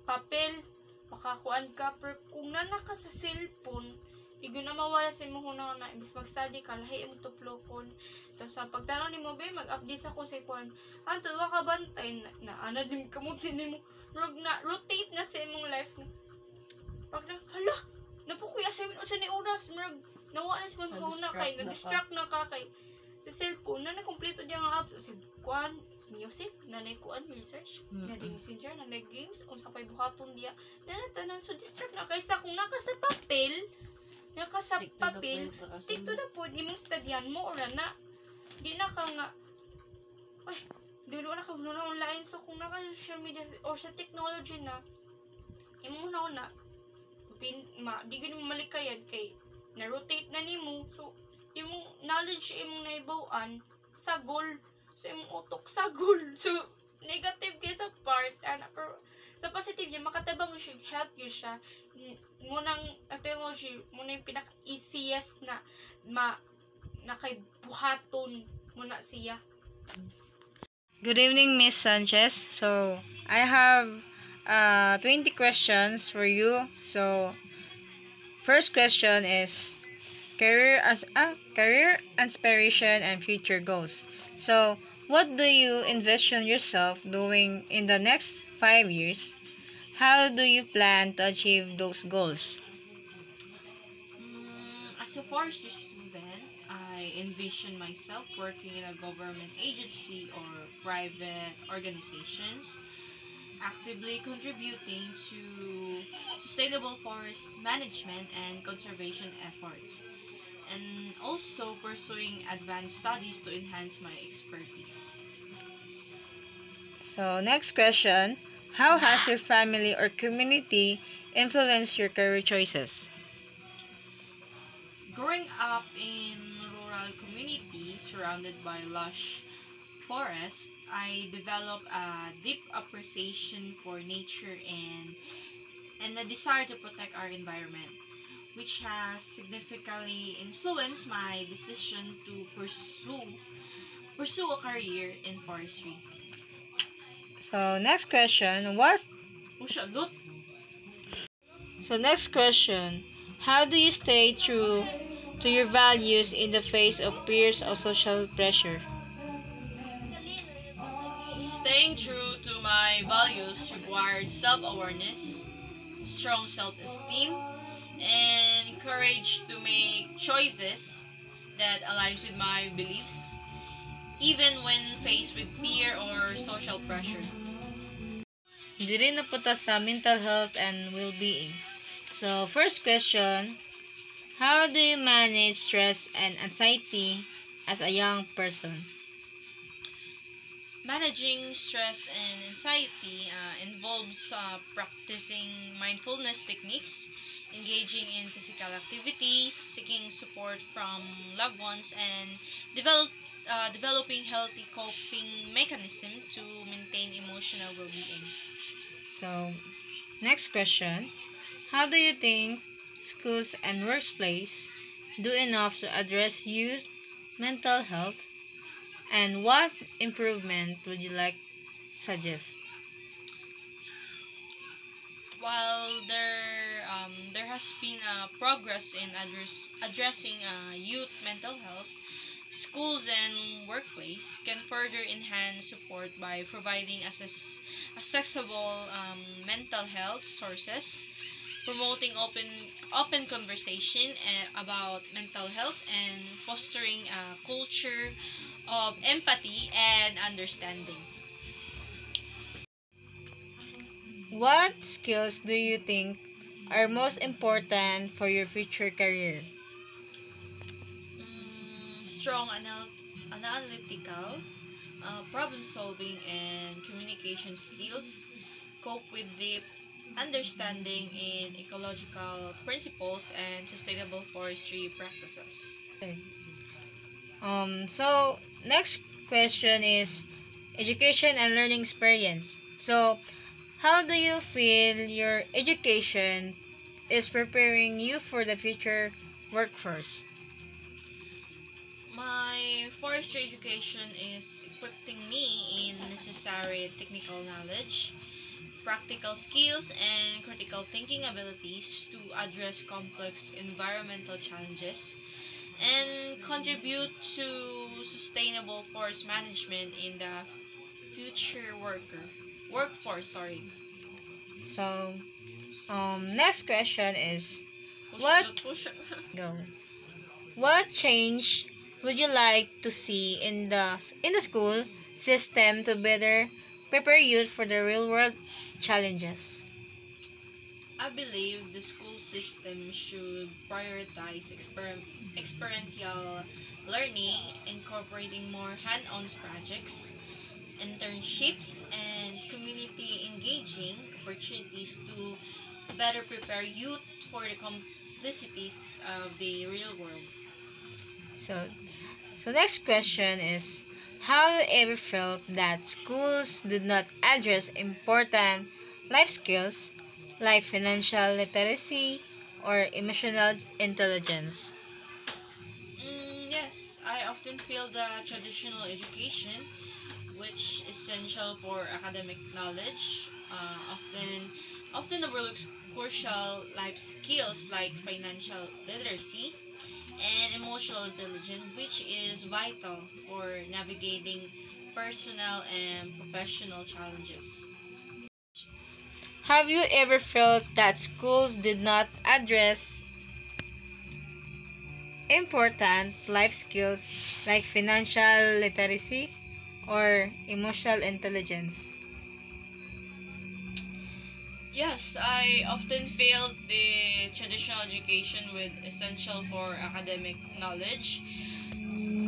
papel, makakuan ka, pero kung nana ka sa cellphone, di ka na mawala sa imong na imbis mag-study ka, lahi mo tuplokon. Tapos sa pagtanong ni mo, mag-update ako sa kuan, tuwa ka bantay na ana din kamutin ni mo, na rotate na sa imong life mo. Pag hala, napukuya sa imin usa ni oras, nawa na si muna kay na-distract na ka kay sa cellphone na nakompleto diya nga apps, si kuan, music, na kuan research, na messenger, na games, kung sa pay buhaton diya, na tanan, so distract na kaysa kung naka sa papel, stick to the point, imong studyan mo, ora na, di na ka nga, di na ka online, so kung naka social media, or sa technology na, imong na, di ko naman malikayan kay na-rotate na nimo, so imong knowledge imong naibawan sa goal, so imong utok sa goal, so negative kay sa part pero sa positive niya makatabang siya, help you siya munang technology muna yung pinaka-easiest na kay buhaton muna siya. Good evening, Miss Sanchez. So I have 20 questions for you. So first question is career aspiration and future goals. So what do you envision yourself doing in the next 5 years? How do you plan to achieve those goals? As a forestry student, I I envision myself working in a government agency or private organizations, actively contributing to sustainable forest management and conservation efforts, and also pursuing advanced studies to enhance my expertise. So, next question. How has your family or community influenced your career choices? Growing up in rural community surrounded by lush forests, I developed a deep appreciation for nature and a desire to protect our environment, which has significantly influenced my decision to pursue a career in forestry. So, next question. What Oh, salute! So next question. How do you stay true to your values in the face of peers or social pressure? Staying true to my values required self-awareness, strong self-esteem, and courage to make choices that aligns with my beliefs, even when faced with fear or social pressure. Hindi rin napunta sa mental health and well-being. So first question. How do you manage stress and anxiety as a young person? Managing stress and anxiety involves practicing mindfulness techniques, engaging in physical activities, seeking support from loved ones, and developing healthy coping mechanism to maintain emotional well-being. So next question. How do you think schools and workplace do enough to address youth mental health, and what improvement would you like suggest? While there has been progress in addressing youth mental health, schools and workplace can further enhance support by providing accessible mental health sources, promoting open conversation about mental health, and fostering a culture of empathy and understanding. What skills do you think are most important for your future career? Strong analytical, problem solving, and communication skills, cope with deep understanding in ecological principles and sustainable forestry practices. So next question is education and learning experience. So, how do you feel your education is preparing you for the future workforce? My forestry education is equipping me in necessary technical knowledge, practical skills, and critical thinking abilities to address complex environmental challenges and contribute to sustainable forest management in the future workforce. Sorry. So, next question is Push, what push. go? What change would you like to see in the school system to better prepare youth for the real world challenges? I believe the school system should prioritize experiential learning, incorporating more hands-on projects, internships, and community engaging opportunities to better prepare youth for the complexities of the real world. So, so next question is, have you ever felt that schools did not address important life skills like financial literacy or emotional intelligence? Yes, I often feel that traditional education, which is essential for academic knowledge, often overlooks crucial life skills like financial literacy and emotional intelligence, which is vital for navigating personal and professional challenges. Have you ever felt that schools did not address important life skills like financial literacy or emotional intelligence? Yes, I often failed the traditional education with essential for academic knowledge,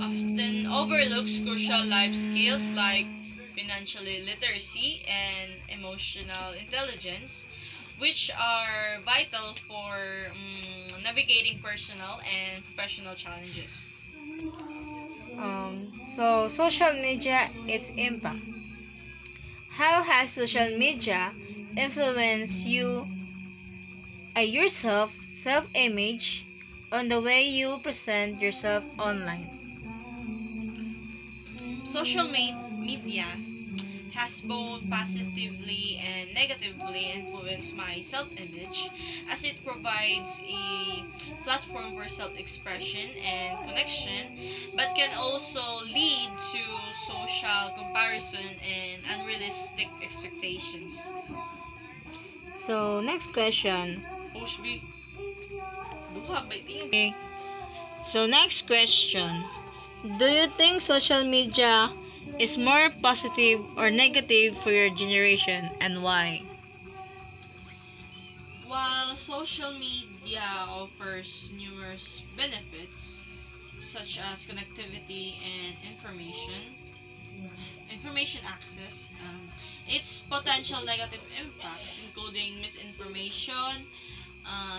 often overlooks crucial life skills like financial literacy and emotional intelligence, which are vital for navigating personal and professional challenges. So social media, its impact. How has social media influenced yourself, self-image, on the way you present yourself online? Media has both positively and negatively influenced my self image as it provides a platform for self expression and connection, but can also lead to social comparison and unrealistic expectations. So next question. Push B. Duha, ba ito Okay. So next question. Do you think social media is more positive or negative for your generation and why? While social media offers numerous benefits, such as connectivity and information access, its potential negative impacts, including misinformation,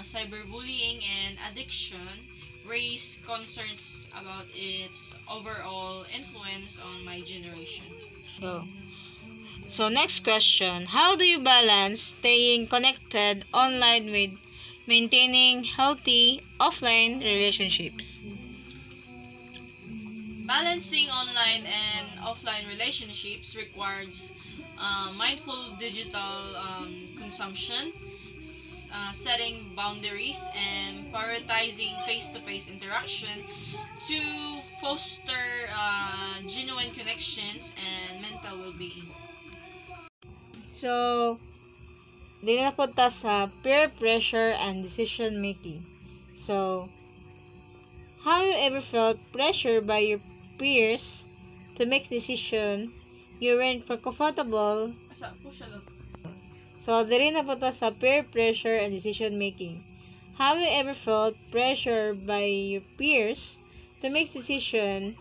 cyberbullying, and addiction, raise concerns about its overall influence on my generation. So, so next question. How do you balance staying connected online with maintaining healthy offline relationships? Balancing online and offline relationships requires mindful digital consumption, setting boundaries, and prioritizing face to face interaction to foster genuine connections and mental well being. So, di na po ta sa peer pressure and decision making. So, have you ever felt pressure by your peers to make decision you weren't comfortable? So, diri na po ta sa peer pressure and decision making. Have you ever felt pressure by your peers to make decision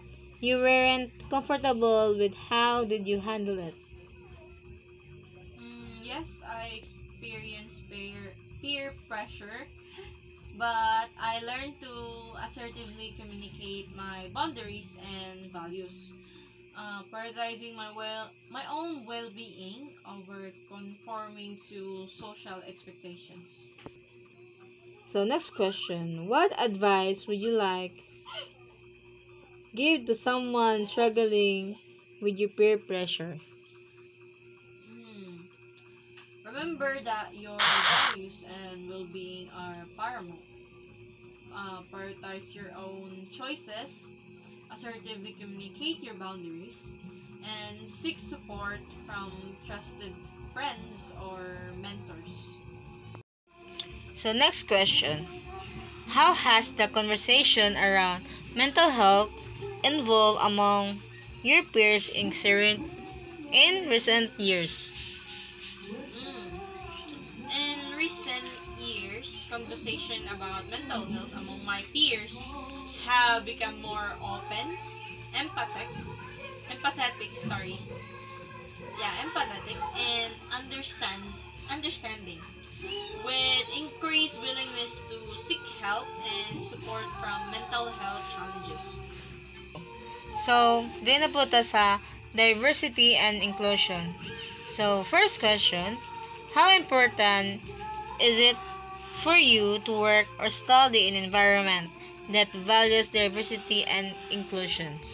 you weren't comfortable with? How did you handle it? Yes, I experienced peer pressure, but I learned to assertively communicate my boundaries and values, prioritizing my own well-being over conforming to social expectations. So, next question. What advice would you like give to someone struggling with your peer pressure? Hmm. Remember that your values and well-being are paramount. Prioritize your own choices, assertively communicate your boundaries, and seek support from trusted friends or mentors. So, next question. How has the conversation around mental health evolved among your peers in recent years? Mm. In recent years, conversation about mental health among my peers have become more open, empathetic, sorry. Yeah, empathetic and understanding with increased willingness to seek help and support from mental health challenges. So, din na po ta sa diversity and inclusion. So, first question, how important is it for you to work or study in an environment that values diversity and inclusions?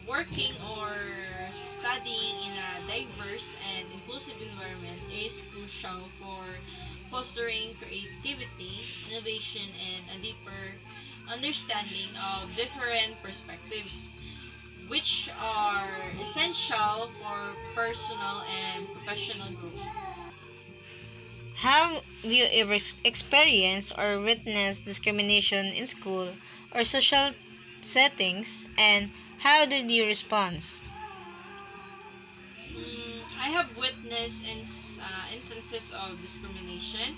Working or studying in a diverse and inclusive environment is crucial for fostering creativity, innovation, and a deeper understanding of different perspectives, which are essential for personal and professional growth. Have you ever experienced or witnessed discrimination in school or social settings, and how did you respond? I have witnessed instances of discrimination,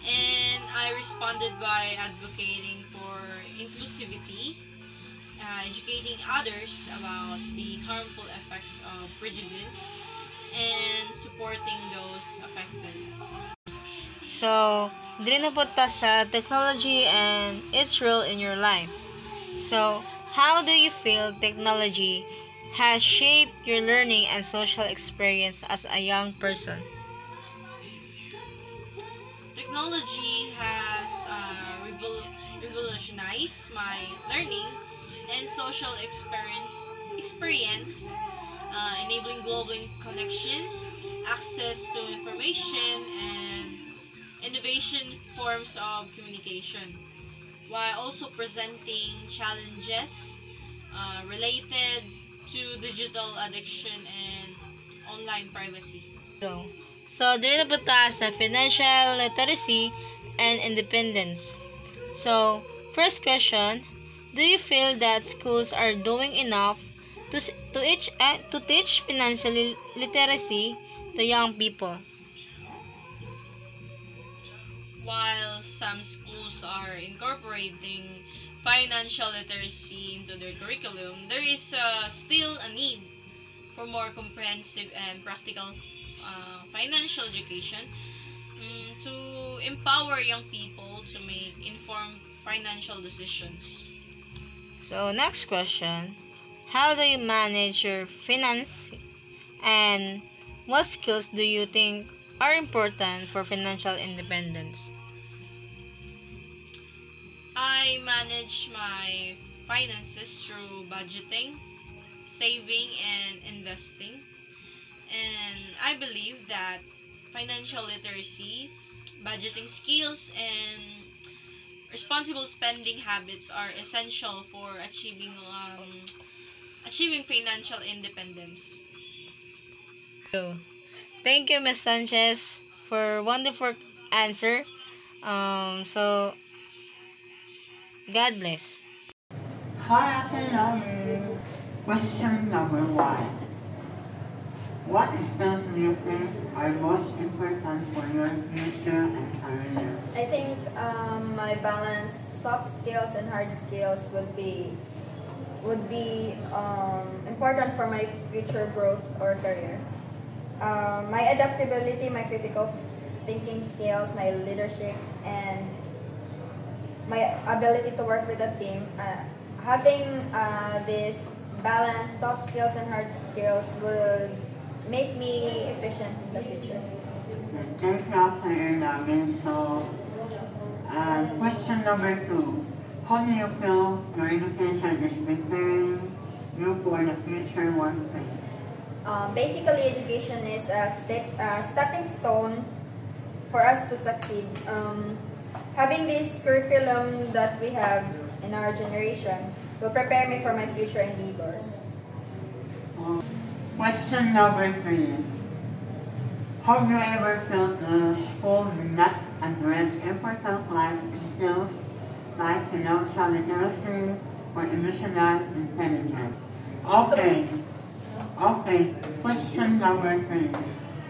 and I responded by advocating for inclusivity, educating others about the harmful effects of prejudice, and supporting those affected. So, dili na po ta sa technology and its role in your life. So, how do you feel technology has shaped your learning and social experience as a young person? Technology has revolutionized my learning and social experience, enabling global connections, access to information, and innovation forms of communication, while also presenting challenges related to digital addiction and online privacy. Go. So, dili na po ta sa financial literacy and independence. So, first question, do you feel that schools are doing enough to teach financial literacy to young people? While some schools are incorporating financial literacy into their curriculum, there is still a need for more comprehensive and practical financial education to empower young people to make informed financial decisions. So, next question, how do you manage your finance, and what skills do you think are important for financial independence? I manage my finances through budgeting, saving, and investing. And I believe that financial literacy, budgeting skills, and responsible spending habits are essential for achieving financial independence. So, thank you, Ms. Sanchez, for wonderful answer. So, God bless. Hi, Ate. Question number 1. What skills do you think are most important for your future and career? I think my balance, soft skills and hard skills would be important for my future growth or career. My adaptability, my critical thinking skills, my leadership, and my ability to work with a team. Having this balance, soft skills and hard skills will make me efficient in the future. Thank you for your knowledge. So, question number 2. How do you feel your education is preparing you for the future workplace? Basically, education is a stepping stone for us to succeed. Having this curriculum that we have in our generation will prepare me for my future endeavors. Question number 3. Have you ever felt the school did not address important life skills like financial literacy or emotional intelligence? Okay. Question number 3.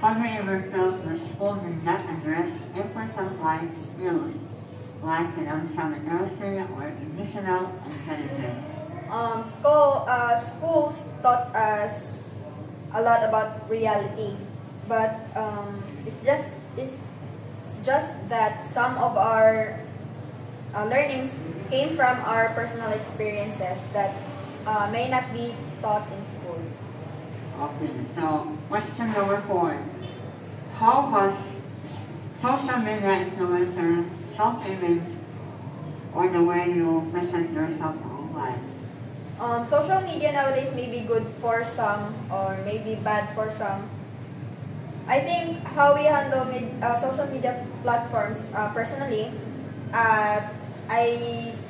Have you ever felt the school did not address important life skills like financial literacy or emotional intelligence? Schools taught us a lot about reality, but it's just that some of our learnings came from our personal experiences that may not be taught in school. Okay, so question number 4. How has social media influenced your self-image or the way you present yourself online? Social media nowadays may be good for some or maybe bad for some. I think how we handle social media platforms personally, I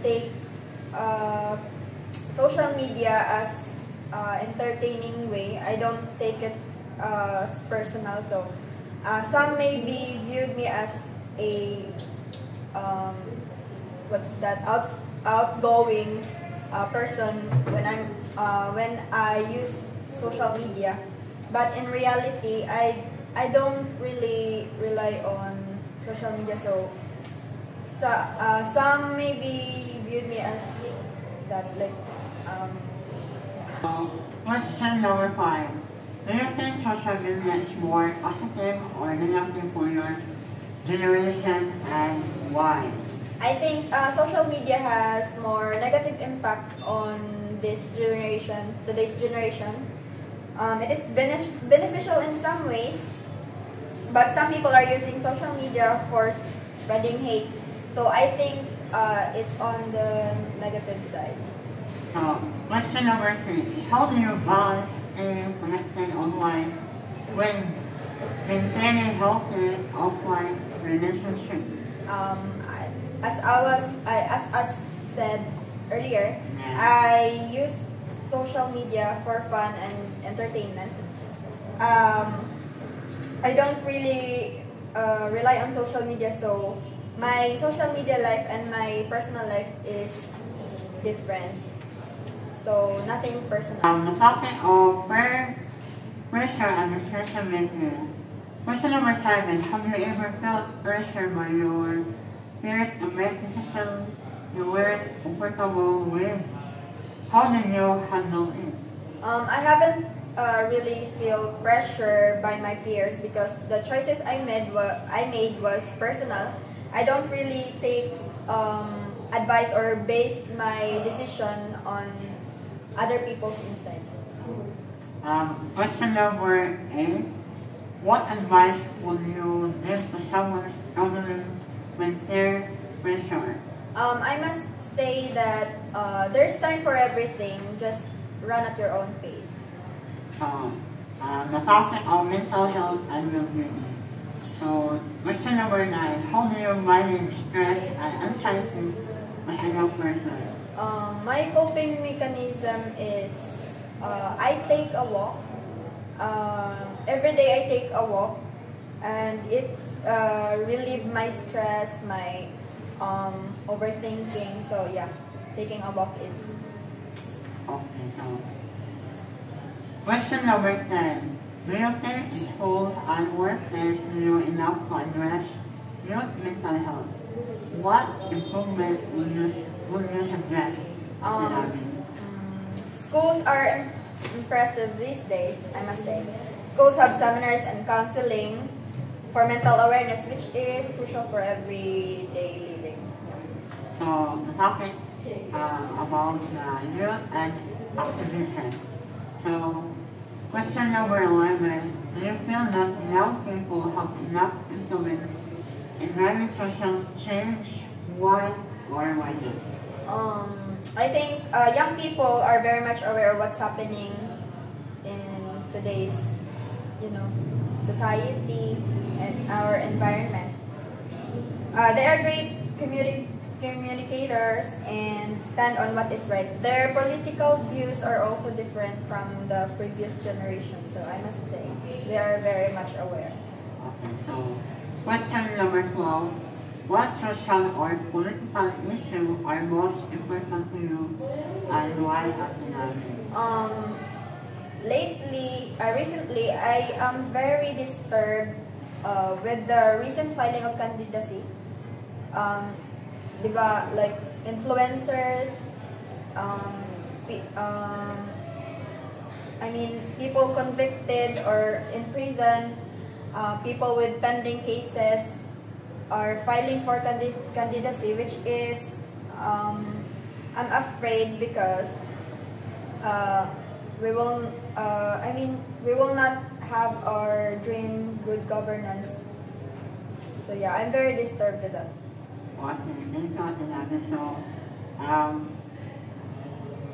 take social media as entertaining way. I don't take it personal. So Some maybe viewed me as a um, outgoing person when I use social media, but in reality, I don't really rely on social media. Some maybe viewed me as that, like Question number 5. Do you think social media is more positive or negative for your generation and why? I think social media has more negative impact on today's generation. It is beneficial in some ways, but some people are using social media for spreading hate. So I think it's on the negative side. So, question number 6. How do you balance staying connected online when maintaining healthy offline relationship? As said earlier, Yeah. I use social media for fun and entertainment. I don't really rely on social media, so my social media life and my personal life is different. So nothing personal. The topic of pressure and social media. Question number 7. Have you ever felt pressure by your peers to make decisions you weren't comfortable with? How did you handle it? I haven't really feel pressure by my peers because the choices I made was personal. I don't really take advice or base my decision on other people's insight. Question number 8. What advice would you give to someone struggling with peer pressure? I must say that there's time for everything. Just run at your own pace. The topic of mental health and well-being. So, question number 9. How do you manage stress and anxiety as a young person? My coping mechanism is I take a walk. Every day I take a walk, and it relieve my stress, my overthinking. So yeah, taking a walk is. Okay, so question number 10. Do you think schools and workplace do enough to address youth mental health? What improvement would you suggest? Schools are impressive these days, I must say. Schools have seminars and counseling for mental awareness, which is crucial for everyday living. So the topic about youth and activism. So question number 11. Do you feel that young people have enough influence in driving social change? Why or why not? I think young people are very much aware of what's happening in today's, society and our environment. They are great communicators and stand on what is right. Their political views are also different from the previous generation, so I must say they are very much aware. Okay, so question number 12. What social or political issue are most important to you and why at the moment? Recently, I am very disturbed with the recent filing of candidacy. Diba, like influencers, people convicted or in prison, people with pending cases are filing for candidacy, which is, I'm afraid because we will not have our dream good governance. So yeah, I'm very disturbed with that. So,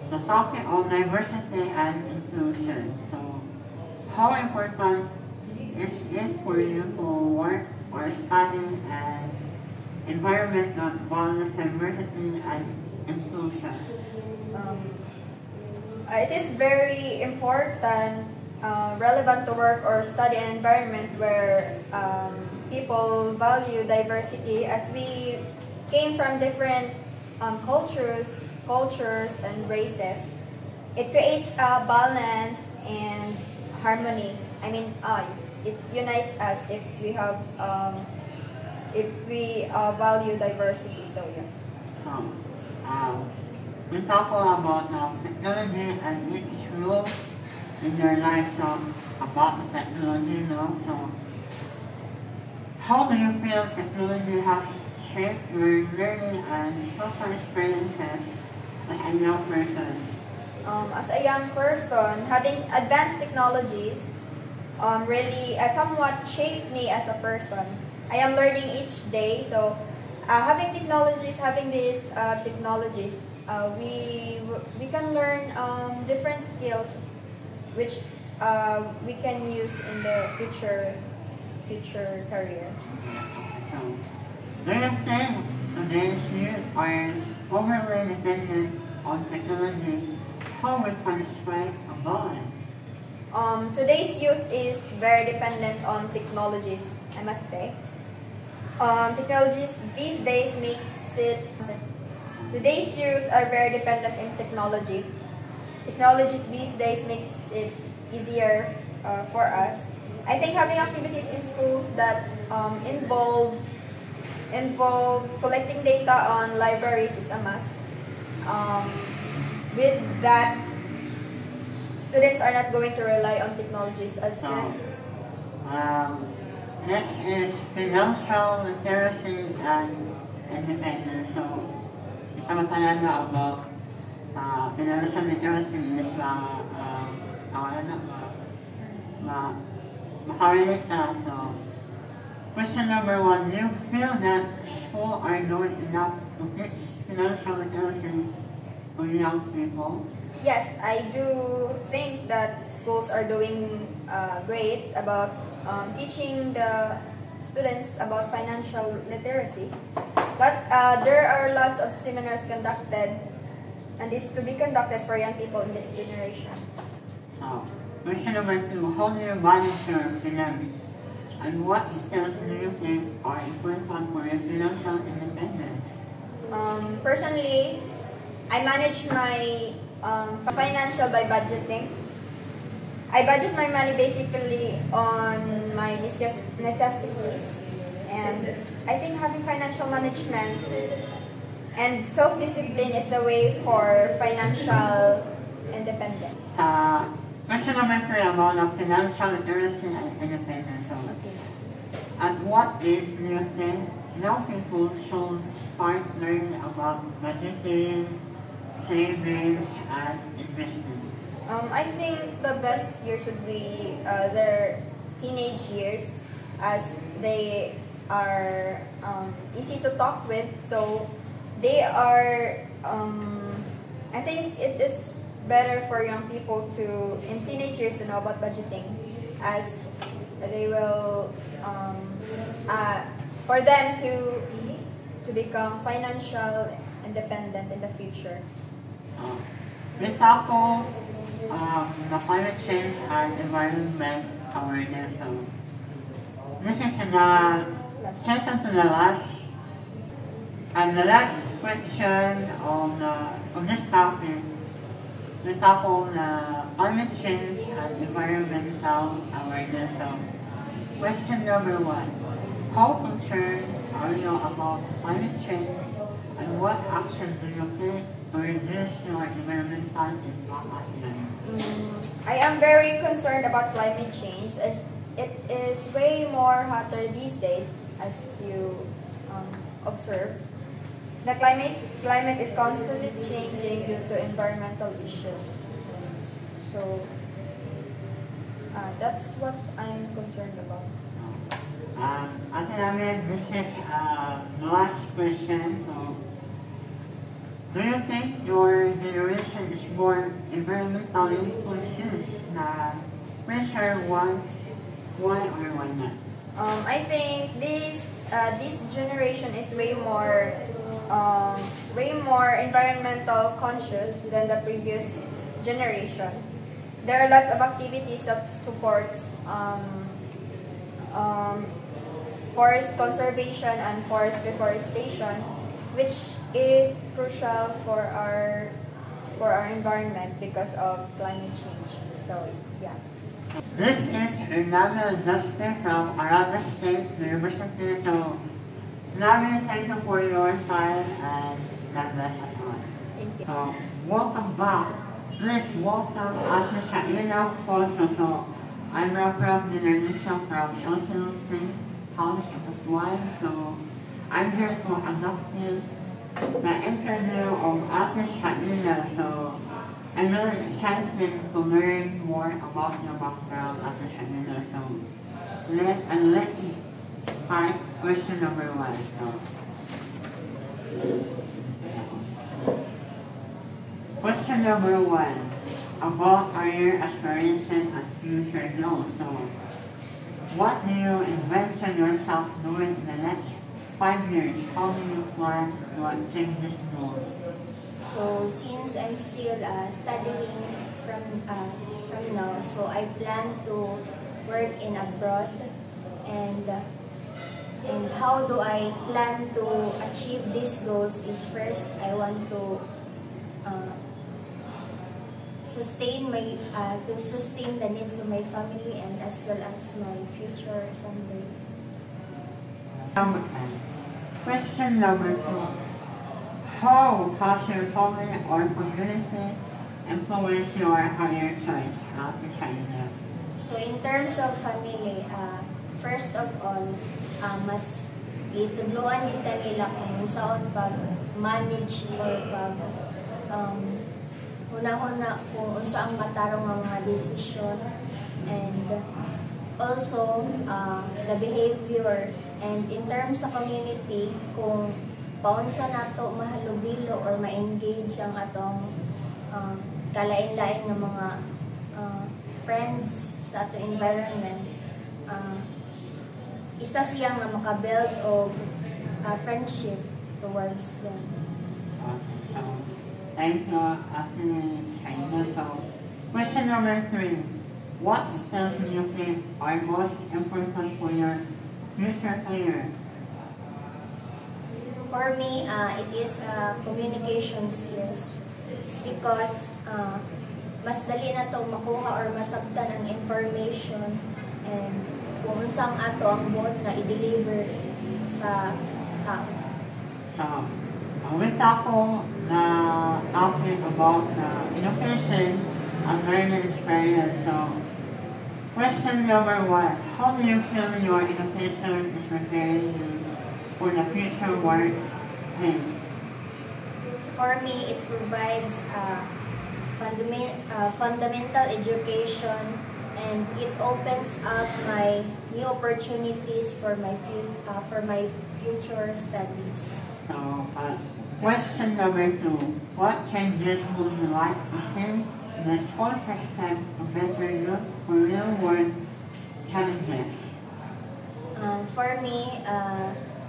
the topic of diversity and inclusion. So, how important is it for you to work or study an environment that values diversity and inclusion? It is very important relevant to work or study an environment where people value diversity, as we came from different cultures and races. It creates a balance and harmony. I mean, it unites us if we have value diversity. So yeah. We talk about technology and its role in your life. About technology, So, how do you feel technology has shaped your learning and social experiences as a young person? As a young person, having advanced technologies really somewhat shaped me as a person. I am learning each day, so having these technologies, we can learn different skills which we can use in the future career. Do you think today's youth are overly dependent on technology? How we can strike a balance? Today's youth is very dependent on technologies, I must say. Technologies these days today's youth are very dependent in technology. Technologies these days makes it easier for us. I think having activities in schools that involve collecting data on libraries is a must. With that, students are not going to rely on technologies as next is financial literacy and independence. So, ito matalaga about financial literacy is makarelate na. So, question number 1, do you feel that schools are doing enough to teach financial literacy to young people? Yes, I do think that schools are doing great about teaching the students about financial literacy. But there are lots of seminars conducted, and is to be conducted for young people in this generation. Question number 2, how do you manage your finance? And what skills do you think are important for your financial independence? Personally, I manage my financial by budgeting. I budget my money basically on my necessities, and I think having financial management and self-discipline is the way for financial independence. Question number 3 about financial literacy and independence. Okay. At what age do you think young people should start learning about budgeting, savings, and investing? I think the best years would be their teenage years, as they are easy to talk with. So they are. I think it is better for young people in teenage years to know about budgeting, as they will for them to become financial independent in the future. We tackle the climate change and environment awareness. This is the second to the last, and the last question on this topic. We tackle the climate change and environmental awareness. Question number 1: how concerned are you about climate change, and what action do you take to reduce your environmental impact? I am very concerned about climate change, as it is way more hotter these days, as you observe. The climate is constantly changing due to environmental issues. So that's what I'm concerned about. Ate Namin, this is the last question. So, do you think your generation is more environmentally conscious na pressure why or why not? I think this generation is way more environmental conscious than the previous generation, there are lots of activities that supports forest conservation and forest reforestation, which is crucial for our environment because of climate change. So yeah. This is Nami Justin from Aranda State University. So, Nami, thank you for your time and God bless us all. Thank you. So, welcome back. Please welcome Ate Shaina Poso. So, I'm from Indonesia from LCLC College of Applied. So, I'm here to conduct the interview of Ate Shaina. So, I'm really excited to learn more about your background at the seminar. So, let's start question number 1. Question number 1 about career aspirations and future goals. So, what do you envision yourself doing in the next 5 years? How do you plan to achieve this goal? So since I'm still studying from now, so I plan to work in abroad, and how do I plan to achieve these goals is first I want to sustain the needs of my family and as well as my future someday. Question number 2. How has your family or community influenced your career choice after China? So in terms of family, first of all, mas itudloan kita nila kung saan pag-manage or pag una-una kung saan matarong ang mga decision, and also the behavior, and in terms sa community kung paunsa nato mahalubilo or ma-engage ang atong kalain-lain ng mga friends sa atong environment, isa siya nga makabuild of friendship towards them. So, thank you, Ate Shaina. So, question number 3. What skills do you think are most important for your future career? For me, it is communication skills. It's because mas dali na to makuha or masabtan ang information, and kung unsang ato ang bot na i-deliver sa tao. So, we tackle the topic about education and learning experience. So, question number 1. How do you feel your education is preparing you for the future workplace? For me, it provides fundamental education, and it opens up my new opportunities for my future studies. So, question number 2. What changes would you like to see in the school system to better you for real-world challenges? For me,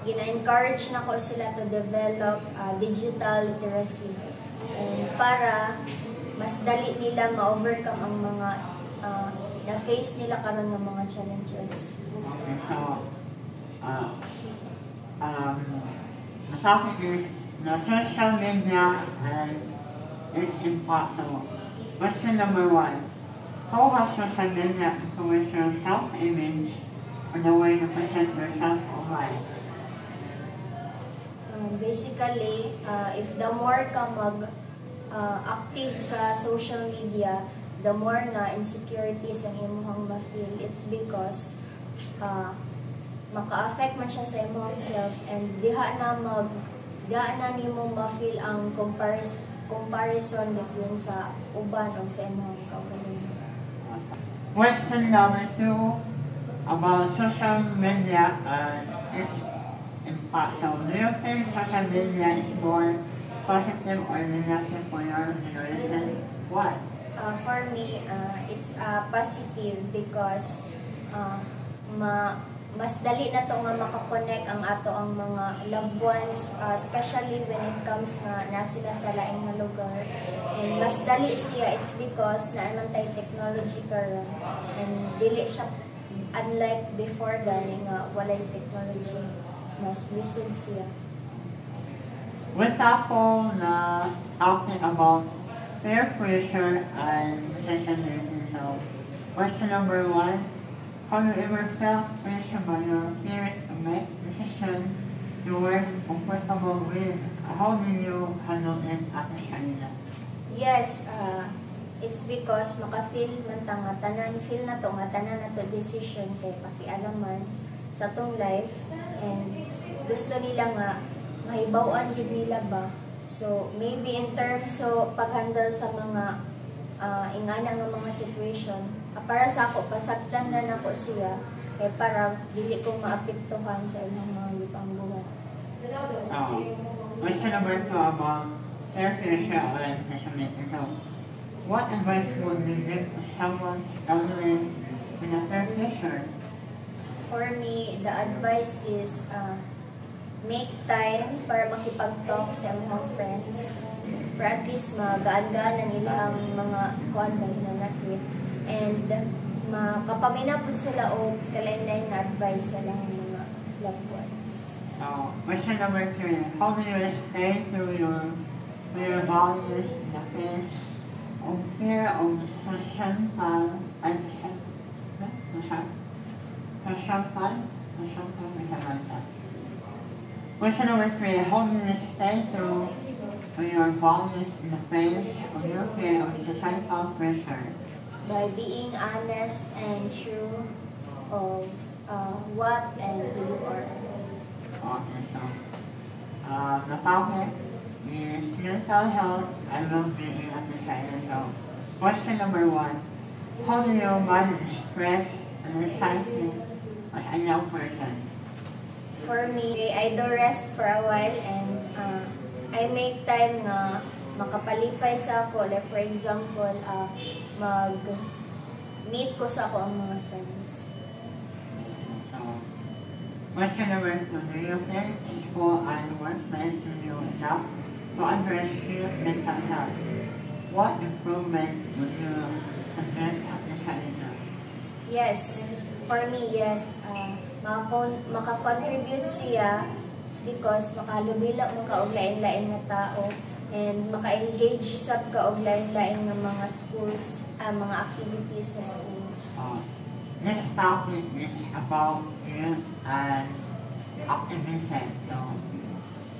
gina-encourage na ko sila to develop digital literacy, and para mas dali nila ma-overcome ang mga na-face nila karon ng mga challenges. Okay, so, the topic is the social media and its impact. So, question number 1. How has social media influenced your self-image or the way you present yourself online? Basically, if the more ka active sa social media, the more nga insecurities ang imong ma-feel. It's because maka-affect man siya sa imong self, and diha na nimo ma-feel ang comparison between sa uban o sa imong kaugalingon. Question number 2 about social media and its impact. So, do you think social media is more positive or negative for your generation? Why? For me, it's positive because mas dali na to nga makakonect ang ato ang mga loved ones, especially when it comes na sila sa laing nga lugar. And mas dali siya, it's because naman tayo technology karon and dili siya unlike before gani nga walay technology, mas lisod siya. With Apple na talking about peer pressure and decision making. So, question number 1, have you ever felt pressure by your peers to make decisions you weren't comfortable with? How do you handle it at Shanina? Yes, it's because maka-feel man ta nga tanan feel na to nga tanan na to decision kay pakialaman sa tong life, and gusto nila nga mahibaw-an gid nila ba. So maybe in terms so paghandle sa mga ingana nga mga situation, para sa ako pasagdan na nako siya para dili ko maapektuhan sa ilang mga lipang buhat. Question number 2 about peer pressure and decision-making. So, what advice would you give to someone struggling with a peer pressure? For me, the advice is make time para makipag-talk sa mga friends. Para at least magaan-gaan ang ilang mga kuan ba hinanakit. And makapaminaw po sila o kalain-lain na advice sa lang mga loved ones. So, question number 3, how do you stay through your values in the face of fear of societal and Question number 3, how do you stay through your values in the face of your fear of societal pressure? By being honest and true of what and who you are. Okay, so the topic is mental health and well-being at the China. So, question number 1, how do you manage stress and anxiety as a young person? For me, I do rest for a while and I make time na makapalipay sa ako. Like for example, mag-meet ko sa ako ang mga friends. So, question number 2, do you think school and workplace do you enough to address your mental health? What improvement would you suggest at the China? Yes, for me, yes. Makakontribute siya because makalubila mo ka og lain-lain na tao and maka-engage sa ka og lain-lain ng mga schools, mga activities sa schools. This topic is about youth and activism. So,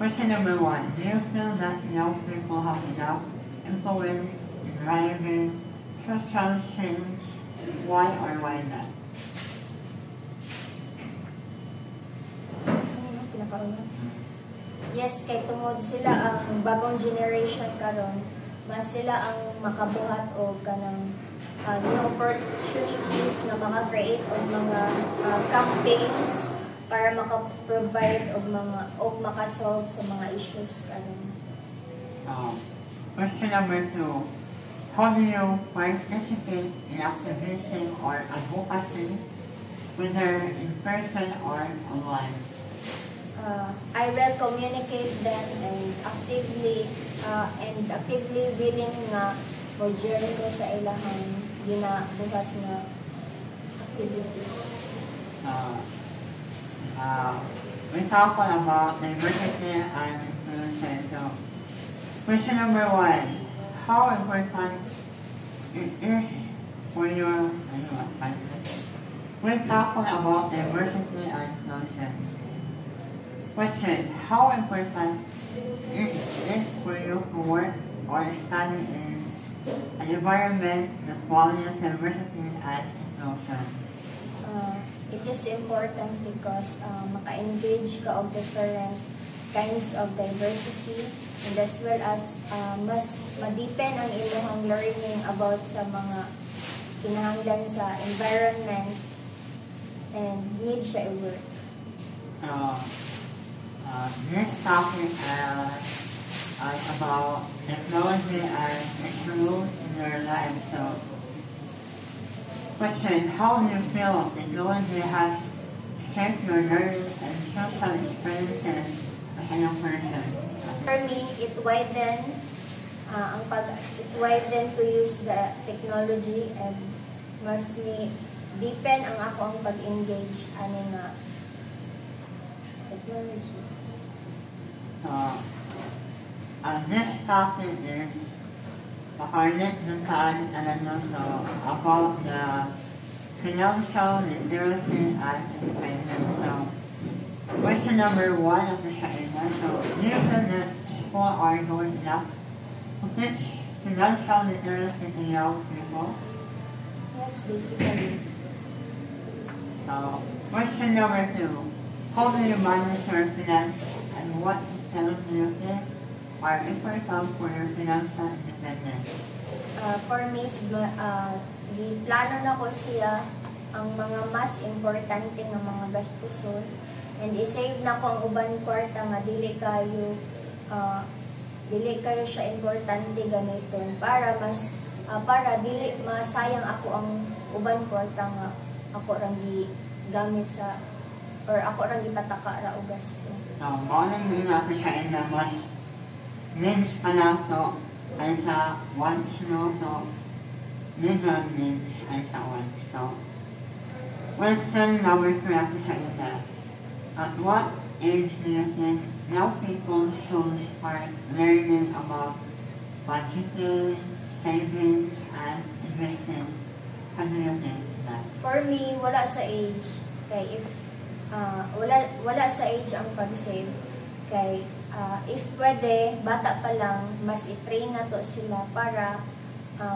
question number 1, do you feel that young people have enough influence in driving social change? Why or why not? Yes, kay tungod sila ang bagong generation karon, mas sila ang makabuhat og kanang new opportunities na maka-create og mga campaigns para maka-provide og mga maka-solve sa mga issues karon. Question number 2, how do you participate in activism or advocacy, whether in person or online? I will communicate them and actively willing nga mo-join ko sa ilahang ginabuhat nga activities. We talk about diversity and inclusion. So, question number 1, how important it is for your we talk about diversity and inclusion. Question, how important is it for you to work or study in an environment that values diversity and inclusion? It is important because maka-engage ka of different kinds of diversity and as well as mas ma-deepen ang ilohang learning about sa mga kinahanglan sa environment and need siya i-work. This topic is about technology and its role in your life. So, question, how do you feel technology has shape your learning and social experiences as a young person? For me, it widen to use the technology and mas ni deepen ang ako ang pag-engage ani nga technology. So, this topic is makalit dun saan so about the financial literacy and independence. So, question number 1 of the Shaina. So, do you feel that school are doing enough to teach financial literacy to young people? Yes, basically. So, question number 2. How do you manage your finances and what skills do you think are important for your financial independence? For me, di plano na ko siya ang mga mas importante nga mga gastuson and i-save na ko ang uban kwarta nga dili kayo siya importante gamiton para dili masayang ako ang uban kwarta nga ako rang gamit sa or ako rang ipataka ra og gasto. Maunang din natin siya na mas needs pa lang to ay sa wants no, so minimum needs ay sa wants. So, question number 3 natin siya na, at what age do you think young people should start learning about budgeting, savings, and investing? How do you think that? For me, wala sa age. Kay if wala sa age ang pag-save. Kay if pwede, bata pa lang, mas i-train na to sila para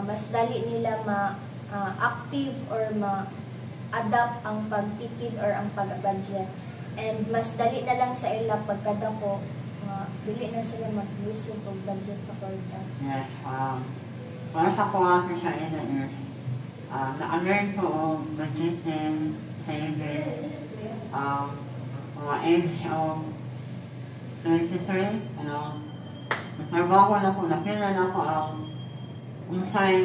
mas dali nila ma-active or ma-adapt ang pagtipid or ang pag-budget. And mas dali na lang sa ila pagkadako, dili na sila mag-use yung budget sa kwarta. Yes, para sa kuha ko siya is, na-learn ko o budgeting, savings, mga age of 23, nagtrabaho na ko, napila na ko ang unsay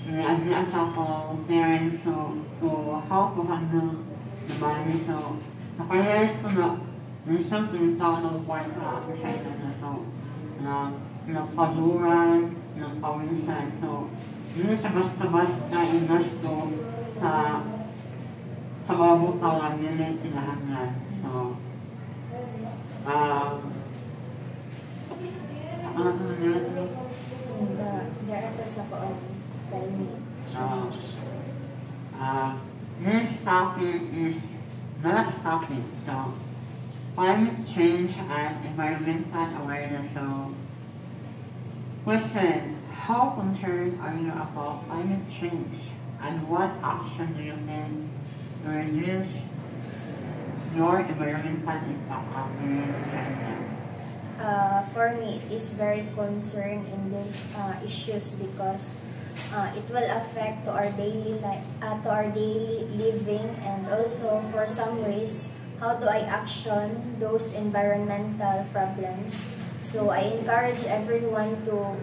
ni-agreean sa akong parents to how to handle the money. So, nakarealize ko na there's something tao ng kwarta ako siya na nagpaduran, nagpawisan. So, hindi siya basta-basta inasto sa mga butang ang nila tinahanglan. So, this topic is the last topic. So, climate change and environmental awareness. So, question, how concerned are you about climate change and what action do you take to reduce your environmental impact on your environment? For me, it is very concerned in these issues because it will affect to our daily living, and also for some ways, how do I action those environmental problems? So I encourage everyone to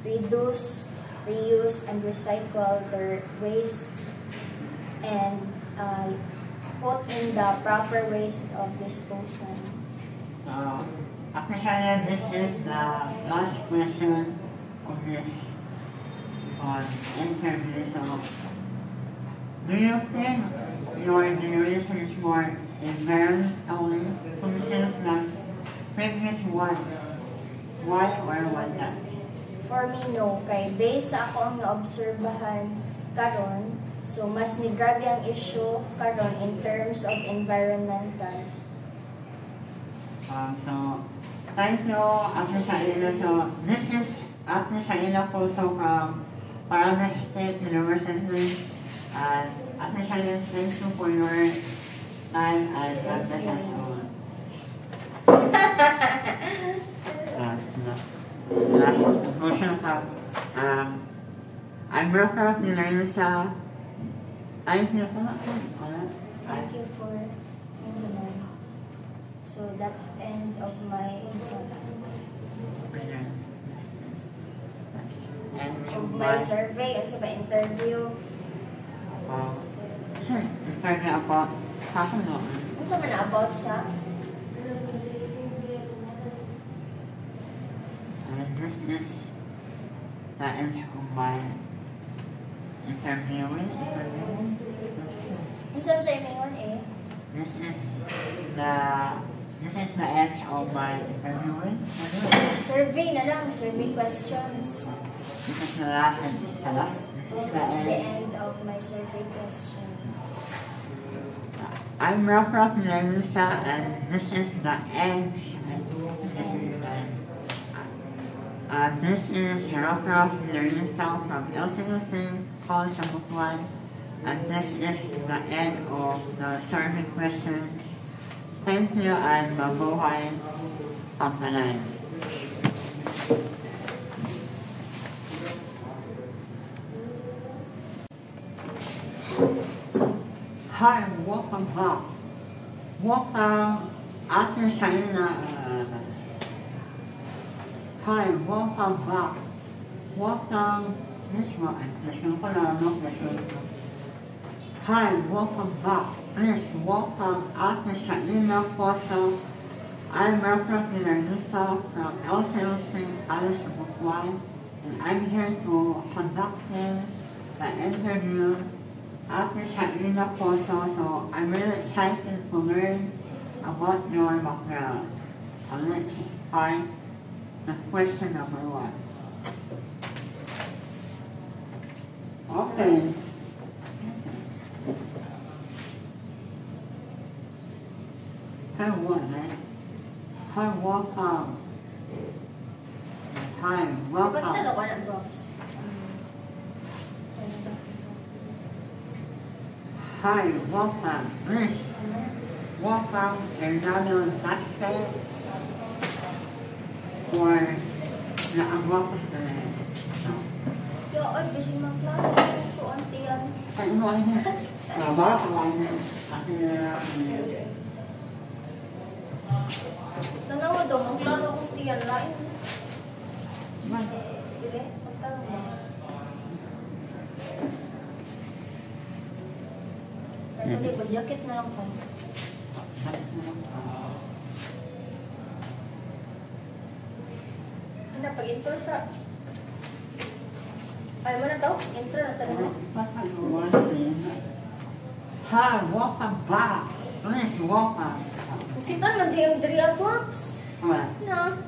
reduce, reuse, and recycle their waste and put in the proper ways of disposal. Actually, this is the last question of this interview. So, do you think your generation is more environmentally conscious than previous ones? Why or why not? For me, no. Kay based sa ako ang naobserbahan karon, so mas ni grabe ang issue karon in terms of environmental. So, thank you, Ate Shaila. So, this is Ate Shaila also from Paramus State University. And Ate Shaila, thank you for your time and presentation. Last conclusion ka. I'm Rafa Nilayusa. Thank you po. Thank you for engineering. So that's end of my survey, also by interview. is entirely about personal. Ano sa man about sa? And this is the end of my interviewing. Ano sa imingon eh? This is the end of my interviewing. Survey na lang, survey questions. This is the last and the last. This is the end of my survey question. I'm Ralph Nerissa, and this is the end. This is Ralph Nerissa from LCUC College of Butuan, and this is the end of the survey questions. Thank you, and mabuhay ang tanan. Hi, welcome back. Welcome after China. Hi, welcome back. Welcome. This one, Hi, welcome back. Please welcome after China Poso. I'm Representative from LCLC College of Butuan, and I'm here to conduct the interview after Shaina Poso, so I'm really excited to learn about your background. Let's start the question number 1. Okay. Hi, Hi, welcome. Hi, welcome. Pagkatalo ko ng Bobs. Hi, welcome. Please, welcome another Baxter or the Agropos today. Yo, ay, kasi magklaro ko ante yan. Ay, ano ay na? Baka ko ay na. Kasi Tanawa daw, magklaro ko tiyan lain. man, Sige, magklaro mo. Kasi ko, jacket na lang ko. Ano, pag-intro sa... Ay mo na to? Intro na talaga. Hi, welcome back. Please, welcome. Kita lang di yung Dria Pops. What? Na,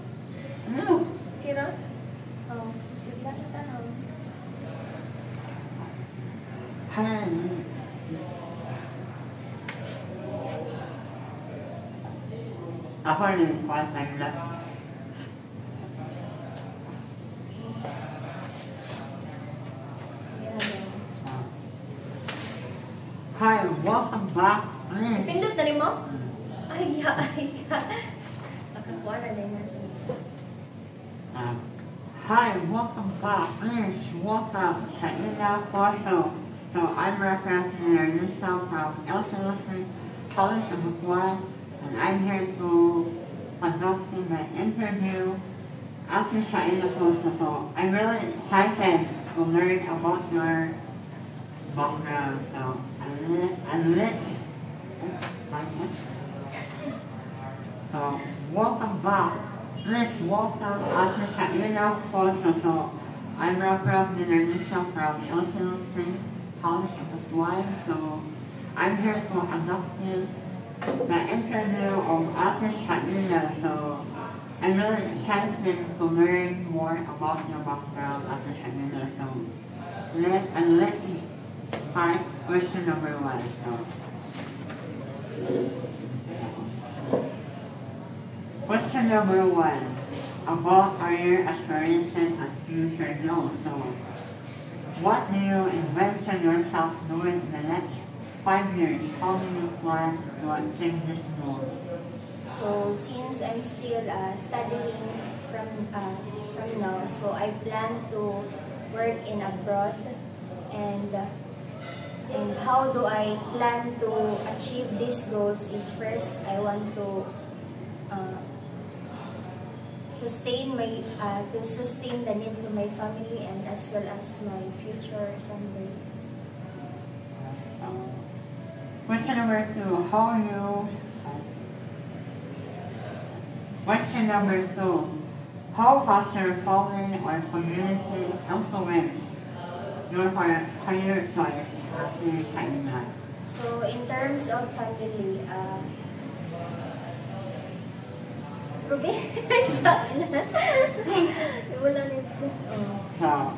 No. kira? Oh, sila na tanong. Hi. Ako rin, part-time lang. Hi, welcome back. Please. Pindot na rin mo? Ay, Nakakuha na rin nasa. Hi, welcome back. Please welcome Shaina Poso. So I'm representing Nusa from LCLC College of Butuan, and I'm here to conduct the interview after Shaina Poso. So I'm really excited to learn about your background. So so welcome back. Please welcome after Shaina Poso. So I'm representing Nusa from LCLC College of Butuan. So I'm here to conduct the interview of Ate Shaina. So I'm really excited to learn more about your background, Ate Shaina. So let's start question number 1. So question number 1 about career aspirations and future goals. So what do you envision yourself doing in the next 5 years? How do you plan to achieve this goal? So, since I'm still studying from now, so I plan to work in abroad, and how do I plan to achieve these goals is first I want to sustain the needs of my family and as well as my future someday. Question number 2. Question number 2. How has your family or community influenced your career choice after China? So, in terms of family, Ruby, saan na? Wala nito. So,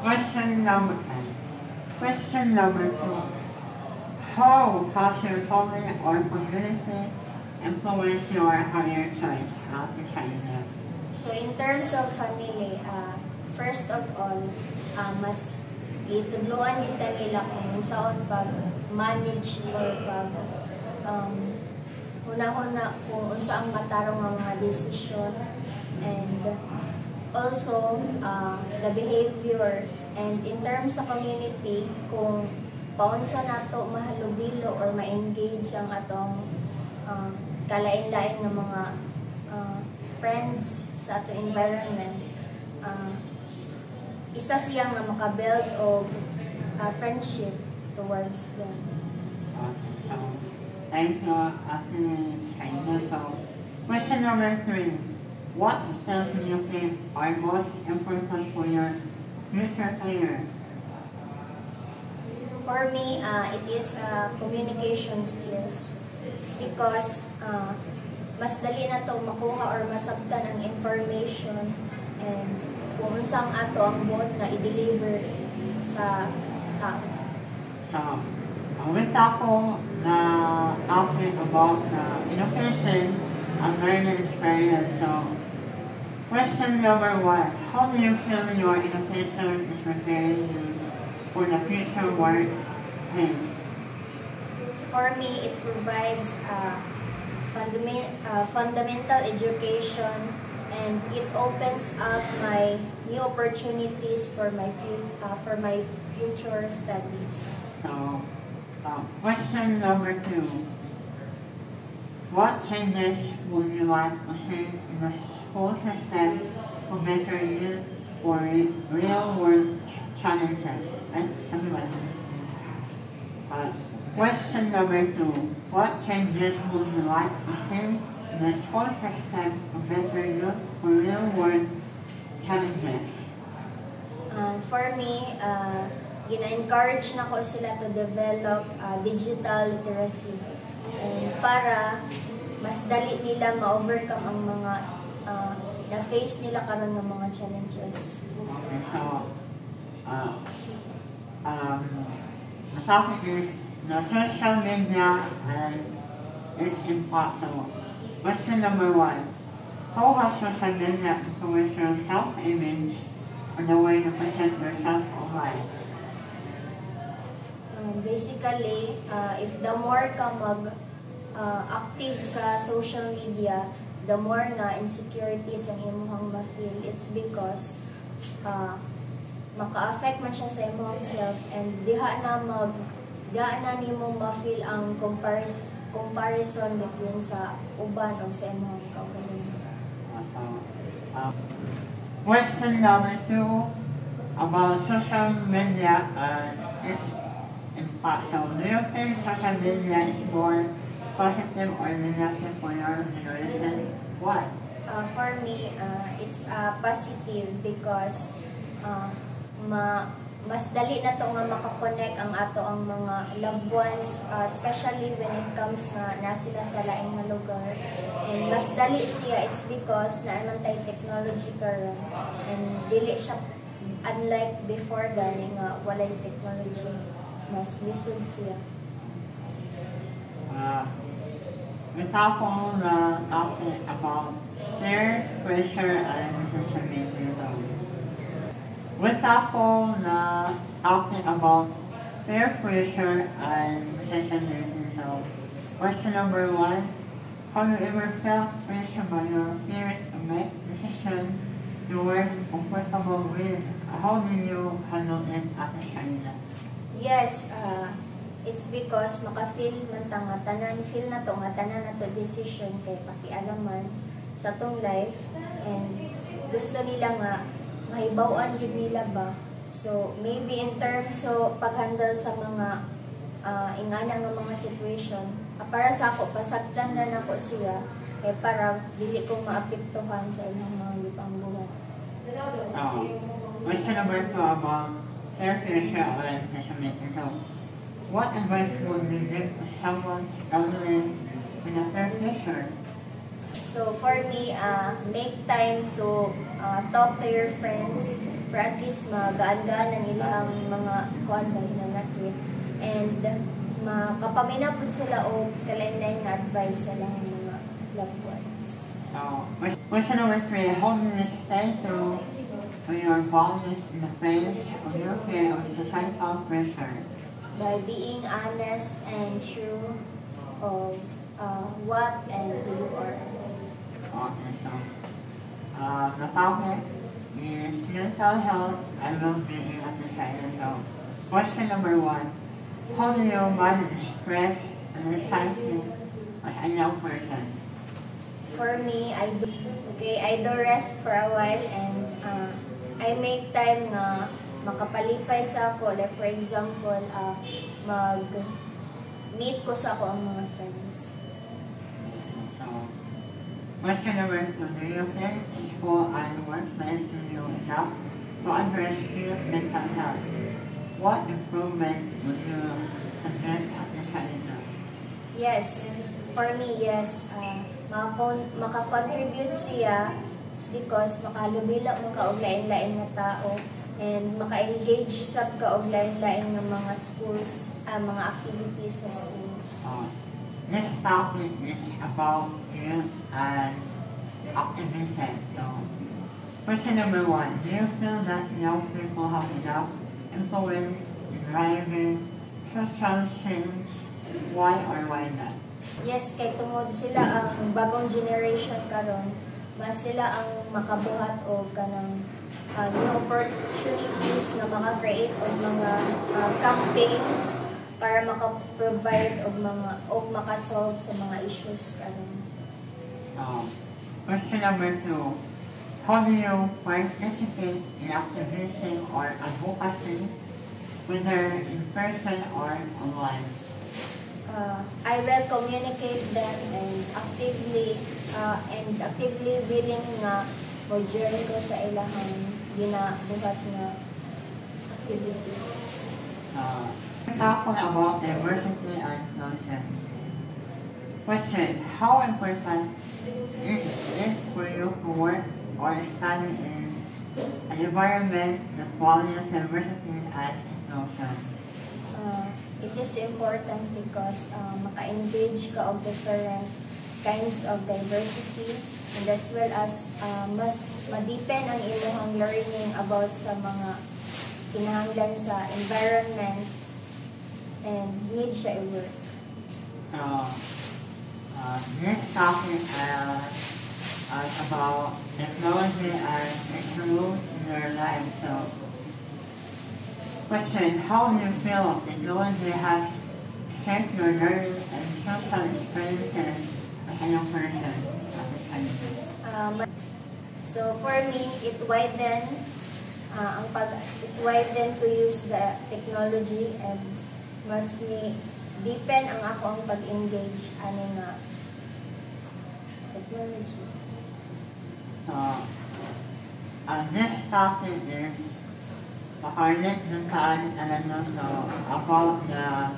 question number 2. How has your family or community influenced your career choice after China? So, in terms of family, first of all, mas itudloan kita nila kung saan pag-manage or una-una kung saan matarong ang mga desisyon, and also the behavior, and in terms sa community kung paunsa nato mahalubilo or ma-engage ang atong kalain-lain ng mga friends sa atong environment, isa siya nga makabuild of friendship towards them. So, thank you, Ate China. So, question number 3. What skills do you think are most important for your future career? For me, it is communication skills. It's because mas dali na to makuha or masabtan ang information, and kung unsang ato ang bot na i-deliver sa tao. So, with ako na topic about education and learning experience. So, question number 1. How do you feel your education is preparing you for the future workplace? For me, it provides fundamental education, and it opens up my new opportunities for my future studies. So, question number 2. What changes would you like to see in the school system to better you for real-world challenges? Question number 2. What changes would you like to see in the school system to better you for real-world challenges? For me, gina-encourage na ko sila to develop digital literacy, and para mas dali nila ma-overcome ang mga na-face nila karon ng mga challenges. Okay, so, the topic is the social media and its impact. So, question number 1. How has social media influenced your self-image or the way you present yourself online? Basically, if the more ka active sa social media, the more na insecurities ang imuhang ma-feel. It's because maka-affect man siya sa imong self, and diha na nimo ma-feel ang comparison between sa uban o sa imong kaugalingon. Question number 2 about social media and its impact. So, do you think social media is more positive or negative for your generation? Why? For me, it's positive because mas dali na to nga makakonect ang ato ang mga loved ones, especially when it comes na sila sa laing nga lugar. And mas dali siya, it's because naman tayo technology karon, and dili siya unlike before gani nga walay technology, mas lisod siya. We talk on the topic about peer pressure and social media. We talk on the topic about peer pressure and social media. So, question number 1. Have you ever felt pressure by your peers to make decisions you weren't comfortable with? How do you handle it at China? Yes, it's because maka-feel man ta nga tanan feel na to nga tanan na to decision kay pakialaman sa tong life, and gusto nila nga mahibaw-an gyud nila ba. So maybe in terms so paghandle sa mga ingana nga mga situation, para sa ako, pasagdan na nako siya, para dili ko maapektuhan sa inyong mga lipang buhay. Question number 2 about peer-pressure and assessment. So, what advice would you give to someone struggling with a peer pressure? So for me, make time to talk to your friends, practice magaan-gaan ang ilang mga kuan ba hinanakit, and makapaminaw po sila o kalain-lain nga advice sa lang mga loved ones. So, question number 3, how do you stay true to your values in the face of your fear of societal pressure? By being honest and true of what and who you are. Okay, so, the topic is mental health and well-being at the China. So, question number 1, how do you manage stress and anxiety as a young person? For me, I do rest for a while, and I make time na makapalipay sa ako. Like for example, mag-meet ko sa ako ang mga friends. So, question number 2, do you think school and workplace do you enough to address your mental health? What improvement would you suggest at the China? Yes, for me, yes. Makakontribute siya because makalubila mo ka og lain-lain nga tao, and maka-engage sa ka og lain-lain nga mga schools, mga activities sa schools. This topic is about youth and activism. So, question number 1, do you feel that young people have enough influence in driving social change? Why or why not? Yes, kay tungod sila ang bagong generation karon, mas sila ang makabuhat og kanang new opportunities na maka-create og mga campaigns para maka-provide og maka-solve sa mga issues karon. Question number 2, how do you participate in activism or advocacy, whether in person or online? I will communicate them and actively willing na mo-join ko sa ilahang ginabuhat nga activities. Talking about diversity and inclusion. Question, how important is it for you to work or study in an environment that values diversity and inclusion? It is important because maka-engage ka of different kinds of diversity, and as well as mas ma-deepen ang inyong learning about sa mga kinahanglan sa environment and need siya i-work. This topic is about technology and its role in your life. So, question, how do you feel technology has shaped your learning and social experiences as a young person? So for me, it widened to use the technology, and mas ni deepen ang ako ang pag-engage ani nga technology. This topic is makalit ng about the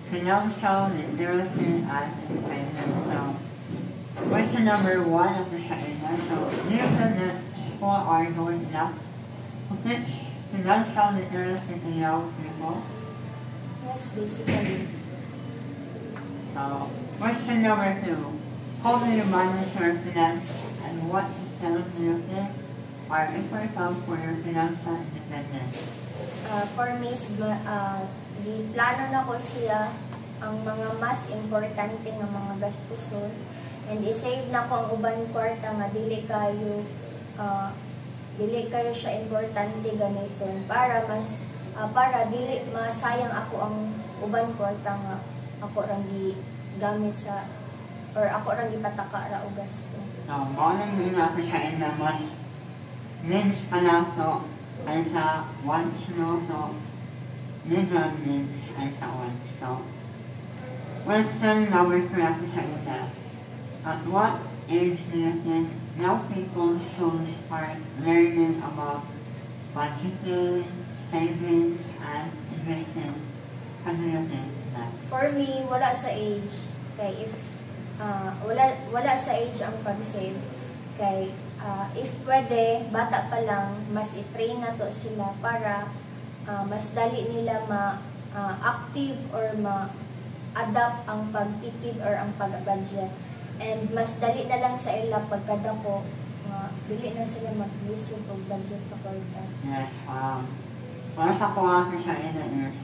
financial literacy and independence. So, question number 1 of the seminar. So, do you feel that school are doing enough to teach financial literacy to young people? Yes, basically. So, question number 2. How do you manage your finance, and what skills do you think are important for your financial independence? For me, di plano na ko siya ang mga mas importante nga mga gastuson, and i-save na ko ang uban kwarta nga dili kayo siya importante gamiton para dili masayang ako ang uban kwarta nga ako rang gamit sa or ako rang ipataka ra og gasto. Maunang din natin siya na mas needs pa lang to ay sa wants no. So, legal needs and so on. So, question number 3 ako sa ina. At what age do you think young people should start learning about budgeting, savings, and investing? How do you think that? For me, wala sa age. Kay if wala sa age ang pag-save. Kay if pwede, bata pa lang, mas i-train na to sila para mas dali nila ma-active or ma-adapt ang pagtipid or ang pag-budget. And mas dali na lang sa ila pagkadako, dili na sila mag-use yung budget sa kwarta. Yes, para sa ko sa ina is,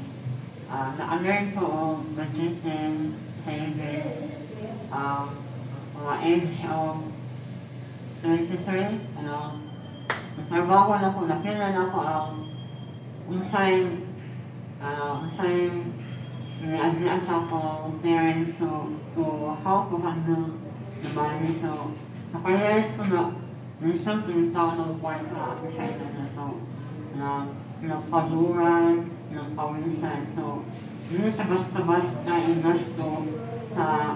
na-learn ko ang budgeting, savings, mga age of 23, nagtrabaho na ko, nakila na ko ang unsay ni-agreean sa akong parents to how to handle the money. So, nakarealize ko na there's something sa akong kwarta ako sa ina na so, nagpaduran, nagpawisan. So, hindi sa basta-basta investo sa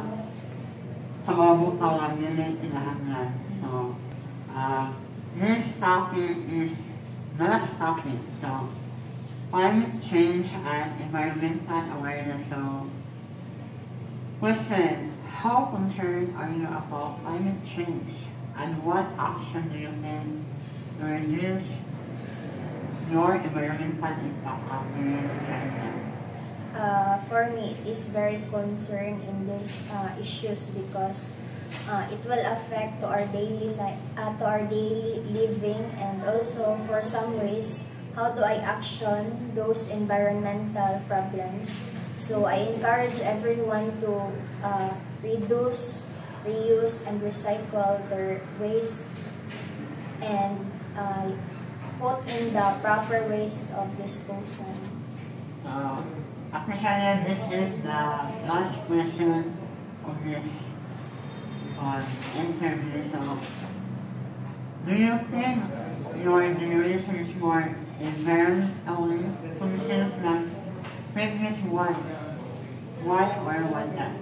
mga butaw na nila tinahanglan. So, this topic is the last topic. So, climate change and environmental awareness. So, question, how concerned are you about climate change? And what action do you take to reduce your environmental impact after your retirement? For me, it is very concerned in these issues because it will affect to our daily life, to our daily living, and also for some ways, how do I action those environmental problems? So I encourage everyone to reduce, reuse, and recycle their waste and put in the proper ways of disposal. Actually, this is the last question of this interview. So, do you think your generation is more environmentally conscious than previous ones? Why or why not?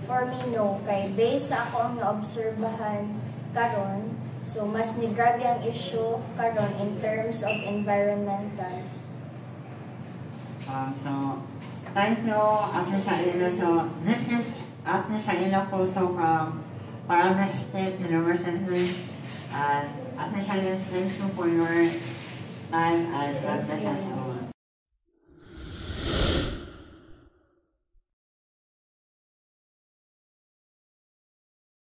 For me, no. Kay based sa ako ang naobserbahan karon, so mas nigrabe ang issue karon in terms of environmental. So, thank you, Ate Shaila. So, this is Ate Shaila Poso from Paraná State University. And Ate Shaila, thank you for your time and God bless us all.